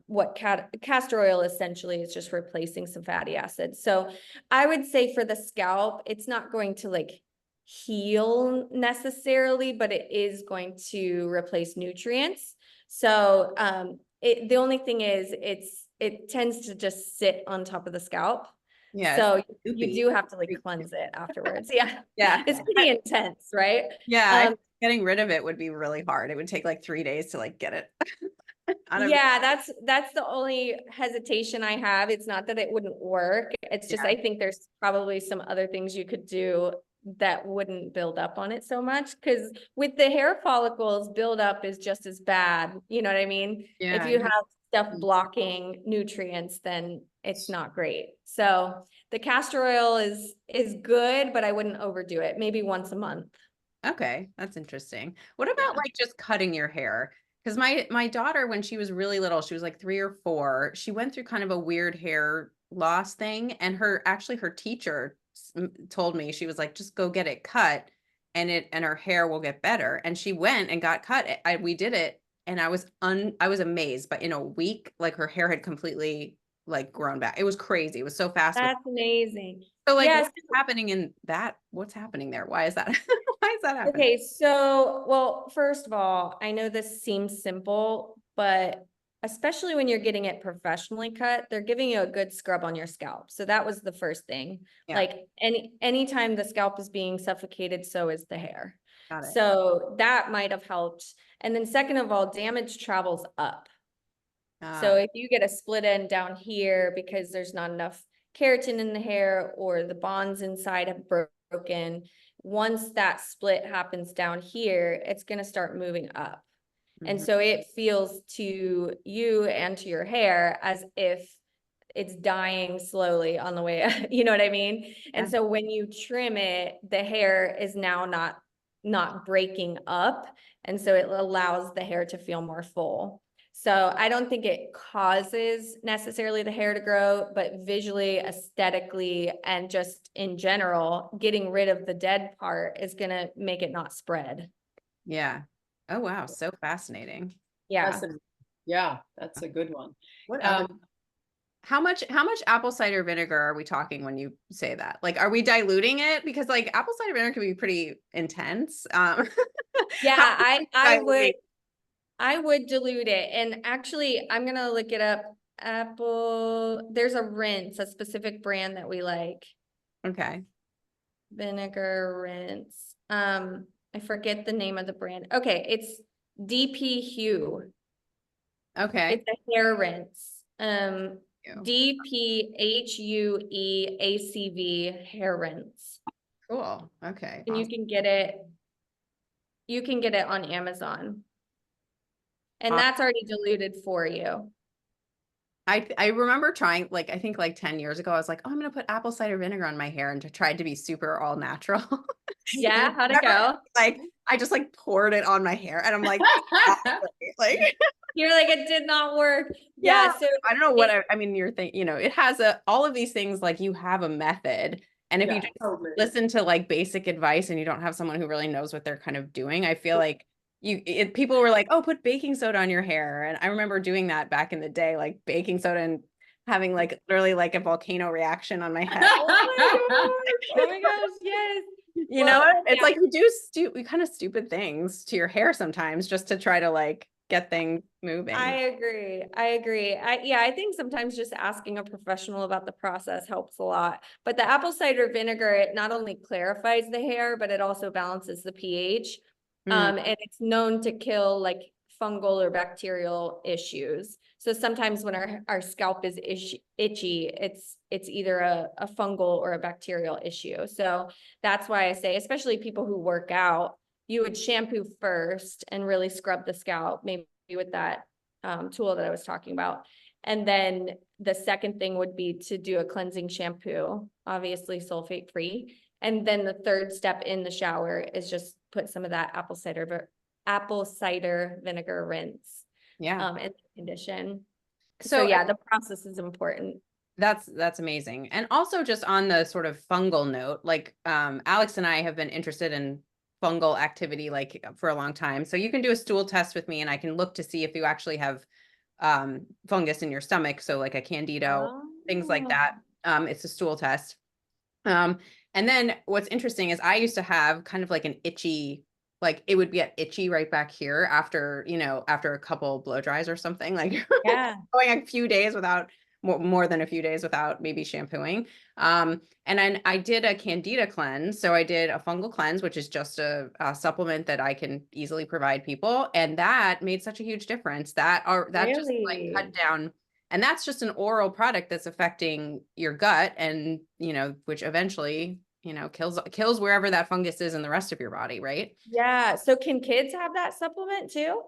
what castor oil essentially is, just replacing some fatty acids. So I would say for the scalp, it's not going to like heal necessarily, but it is going to replace nutrients. So the only thing is it tends to just sit on top of the scalp. Yeah. So you do have to like cleanse it afterwards. Yeah. Yeah. It's pretty intense, right? Yeah. Getting rid of it would be really hard. It would take like 3 days to like get it. Yeah, that's the only hesitation I have. It's not that it wouldn't work. It's just, I think there's probably some other things you could do that wouldn't build up on it so much. Because with the hair follicles, buildup is just as bad. You know what I mean? Yeah. If you have stuff blocking nutrients, then it's not great. So the castor oil is good, but I wouldn't overdo it. Maybe once a month. Okay, that's interesting. What about like just cutting your hair? Because my daughter, when she was really little, she was like 3 or 4, she went through kind of a weird hair loss thing, and her teacher told me, she was like, just go get it cut and her hair will get better. And she went and got cut. We did it, and I was amazed, but in a week, like her hair had completely like grown back. It was crazy. It was so fast. That's amazing. So like, Yes. what's happening there? Why is that? Why is that happening? Okay, so, well, first of all, I know this seems simple, but especially when you're getting it professionally cut, they're giving you a good scrub on your scalp. So that was the first thing. Yeah. Like anytime the scalp is being suffocated, so is the hair. Got it. So that might have helped. And then second of all, damage travels up. So if you get a split end down here because there's not enough keratin in the hair, or the bonds inside have broken, once that split happens down here, it's going to start moving up. And so it feels to you and to your hair as if it's dying slowly on the way. You know what I mean? And so when you trim it, the hair is now not breaking up. And so it allows the hair to feel more full. So I don't think it causes necessarily the hair to grow, but visually, aesthetically, and just in general, getting rid of the dead part is going to make it not spread. Yeah. Oh, wow. So fascinating. Yeah. Yeah, that's a good one. How much apple cider vinegar are we talking when you say that? Like, are we diluting it? Because like apple cider vinegar can be pretty intense. Yeah, I would dilute it. And actually, I'm going to look it up. There's a rinse, a specific brand that we like. Okay. vinegar rinse. I forget the name of the brand. Okay, it's DP Hue. Okay. It's a hair rinse. Ew. DPHUEACV hair rinse. Cool. Okay. And Awesome. you can get it on Amazon. And Awesome. that's already diluted for you. I remember trying, like, I think like 10 years ago, I was like, oh, I'm gonna put apple cider vinegar on my hair and to tried to be super all natural. Yeah, how'd it Remember, go? like, I just like poured it on my hair and I'm like, like, You're like, it did not work. yeah, Yeah, so I don't know what I mean, you're thinking, it has all of these things, like you have a method. And if you Yeah, just totally. listen to like basic advice and you don't have someone who really knows what they're kind of doing, I feel like people were like, oh, put baking soda on your hair. And I remember doing that back in the day, like baking soda and having like literally like a volcano reaction on my head. oh my gosh, yes. It's like you do kind of stupid things to your hair sometimes just to try to like get things moving. I agree. I think sometimes just asking a professional about the process helps a lot. But the apple cider vinegar, it not only clarifies the hair, but it also balances the pH. Mm. And it's known to kill like fungal or bacterial issues. So sometimes when our scalp is itchy, it's either a fungal or a bacterial issue. So that's why I say, especially people who work out, you would shampoo first and really scrub the scalp, maybe with that tool that I was talking about. And then the second thing would be to do a cleansing shampoo, obviously sulfate free. And then the third step in the shower is just put some of that apple cider vinegar rinse in condition. So yeah, the process is important. That's amazing. And also just on the sort of fungal note, like Alex and I have been interested in fungal activity like for a long time. So you can do a stool test with me and I can look to see if you actually have fungus in your stomach. So like a candida, things like that. It's a stool test. And then what's interesting is I used to have kind of like an itchy, like it would get itchy right back here after, after a couple blow dries or something, like Yeah. going a few days without more than a few days without maybe shampooing. And then I did a candida cleanse. So I did a fungal cleanse, which is just a supplement that I can easily provide people. And that made such a huge difference that just like cut down. And that's just an oral product that's affecting your gut and, which eventually, kills wherever that fungus is in the rest of your body, right? Yeah. So can kids have that supplement too?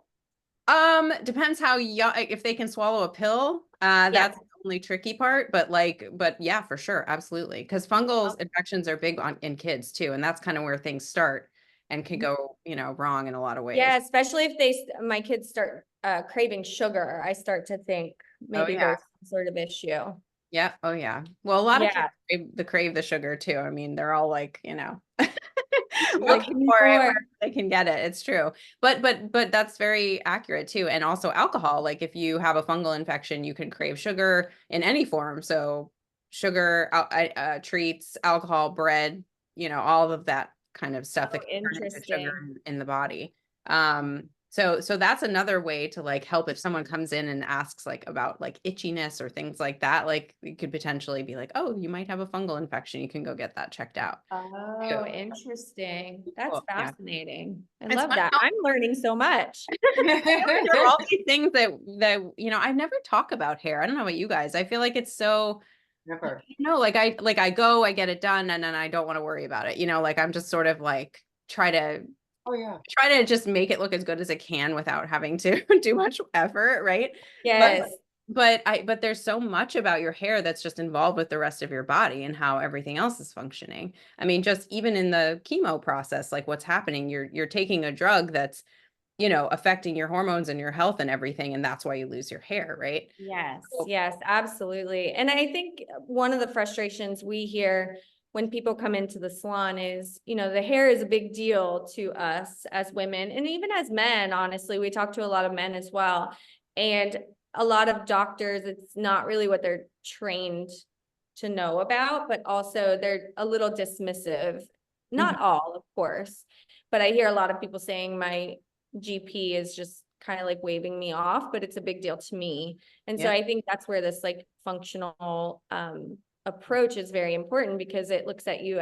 Depends how young, if they can swallow a pill, that's the only tricky part, but yeah, for sure. Absolutely. Because fungal infections are big in kids too. And that's kind of where things start and can go, wrong in a lot of ways. Yeah. Especially if my kids start craving sugar, I start to think maybe there's some sort of issue. Yeah. Oh yeah. Well, a lot of kids crave the sugar too. I mean, they're all like, looking for it where they can get it. It's true. But that's very accurate too. And also alcohol, like if you have a fungal infection, you can crave sugar in any form. So sugar, treats, alcohol, bread, all of that kind of stuff that can turn into sugar in the body. So that's another way to like help if someone comes in and asks like about like itchiness or things like that, like you could potentially be like, oh, you might have a fungal infection. You can go get that checked out. Oh, interesting. That's cool. Fascinating. I love that. I'm learning so much. There are all these things that I never talk about hair. I don't know about you guys. I feel like it's so never. Like I go, I get it done, and then I don't want to worry about it. Like I'm just sort of like try to just make it look as good as it can without having to do much effort, right? Yes. But there's so much about your hair that's just involved with the rest of your body and how everything else is functioning. I mean, just even in the chemo process, like what's happening, you're taking a drug that's, affecting your hormones and your health and everything, and that's why you lose your hair, right? Yes, yes, absolutely. And I think one of the frustrations we hear when people come into the salon is, the hair is a big deal to us as women and even as men, honestly. We talk to a lot of men as well. And a lot of doctors, it's not really what they're trained to know about, but also they're a little dismissive. Not all, of course, but I hear a lot of people saying my GP is just kind of like waving me off, but it's a big deal to me. And so I think that's where this like functional approach is very important because it looks at you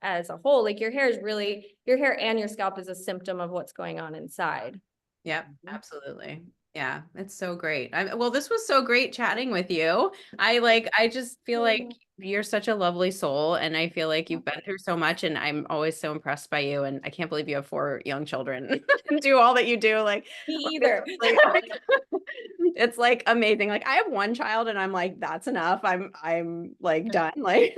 as a whole. Like your hair and your scalp is a symptom of what's going on inside. Yep, absolutely. Yeah, it's so great. Well, this was so great chatting with you. I just feel like you're such a lovely soul, and I feel like you've been through so much, and I'm always so impressed by you. And I can't believe you have 4 young children and do all that you do. Like, Me either. it's like amazing. Like I have 1 child, and I'm like, that's enough. I'm like done. Like,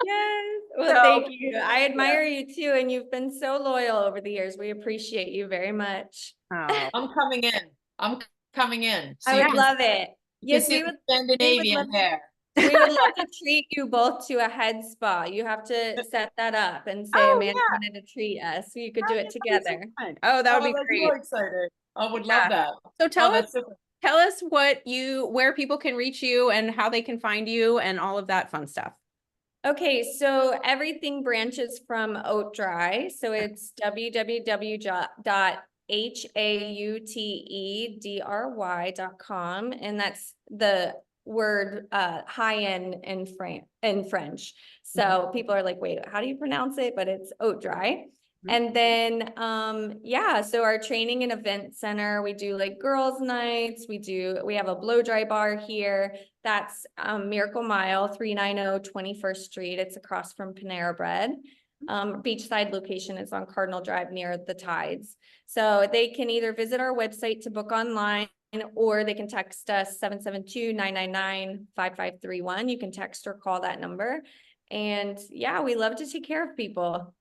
Yes. Well, So, thank you. I admire you too, and you've been so loyal over the years. We appreciate you very much. oh, I'm coming in. I'm coming in. So I you would can, love it. you can Yes, see we the would. Scandinavian hair. We would love to treat you both to a head spa. You have to set that up and say Oh, Amanda yeah. wanted to treat us, so you could do it That'd be so together. fun. Oh, that would be that's great. so exciting. I would Yeah. love that. So Oh, that's super. tell us where people can reach you and how they can find you and all of that fun stuff. Okay, so everything branches from Hautedry. So it's www.hautedry.com, and that's the word high in French. So people are like, wait, how do you pronounce it? But it's Hautedry. And then yeah, so our training and event center, we do like girls' nights, we have a blow dry bar here. That's Miracle Mile, 390 21st Street. It's across from Panera Bread. Beachside location is on Cardinal Drive near the Tides. So they can either visit our website to book online, or they can text us 772-999-5531. You can text or call that number. And yeah, we love to take care of people.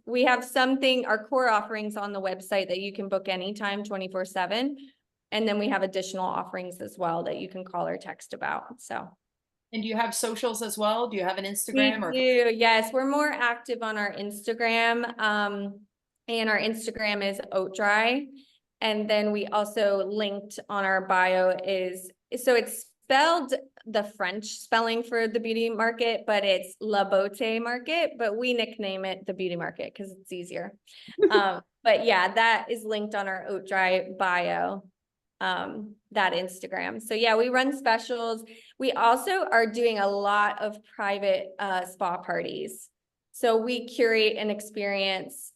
We have our core offerings on the website that you can book anytime, 24/7. And then we have additional offerings as well that you can call or text about. So. And do you have socials as well? Do you have an Instagram? We do, yes. We're more active on our Instagram. And our Instagram is Hautedry. And then we also linked on our bio so it's spelled the French spelling for the beauty market, but it's La Beaute Market, but we nickname it the Beauty Market because it's easier. But yeah, that is linked on our Hautedry bio. That Instagram. So yeah, we run specials. We also are doing a lot of private spa parties. So we curate an experience.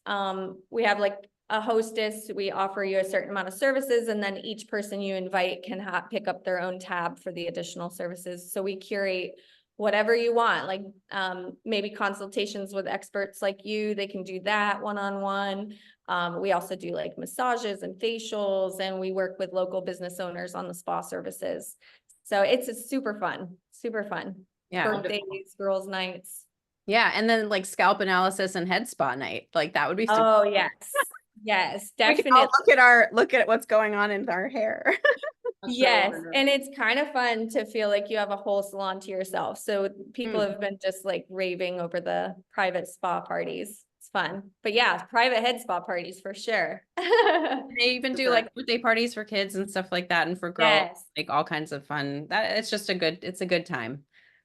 We have like a hostess. We offer you a certain amount of services, and then each person you invite can pick up their own tab for the additional services. So we curate whatever you want, like maybe consultations with experts like you. They can do that one-on-one. We also do like massages and facials, and we work with local business owners on the spa services. So it's super fun. Yeah. Birthdays, girls' nights. Yeah. And then like scalp analysis and head spa night. Like that would be super Oh, fun. yes. Yes, We can definitely. all look at what's going on in our hair. Yes, and it's kind of fun to feel like you have a whole salon to yourself. So people have been just like raving over the private spa parties. It's fun. But yeah, private head spa parties for sure. They even do like birthday parties for kids and stuff like that, and for girls, Yes. like all kinds of fun. It's just it's a good time.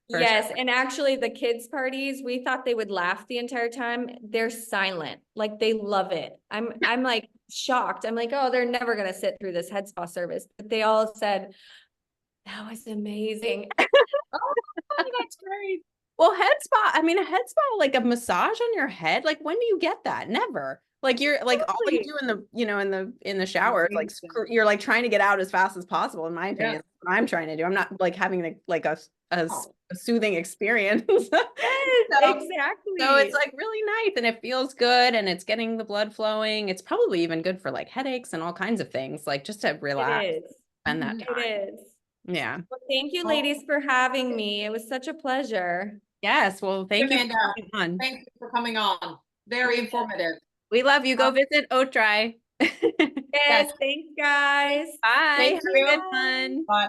Yes, Sure. and actually the kids' parties, we thought they would laugh the entire time. They're silent. Like they love it. I'm like shocked. I'm like, oh, they're never gonna sit through this head spa service. But they all said, that was amazing. Oh, that's great. Well, a head spa, like a massage on your head. Like when do you get that? Never. Like you're like all you do in the shower is like you're like trying to get out as fast as possible, in my opinion. That's what I'm trying to do. I'm not like having like a soothing experience. Yes, So exactly. it's like really nice, and it feels good, and it's getting the blood flowing. It's probably even good for like headaches and all kinds of things, like just to relax, It is. spend that time. It is. Yeah. Well, thank you, ladies, for having me. It was such a pleasure. Yes. Well, thank you Amanda, for coming on. thank you for coming on. Very informative. We love you. Go visit Hautedry. Yes, thanks, guys. Bye. Thank Have a you. good one. Bye.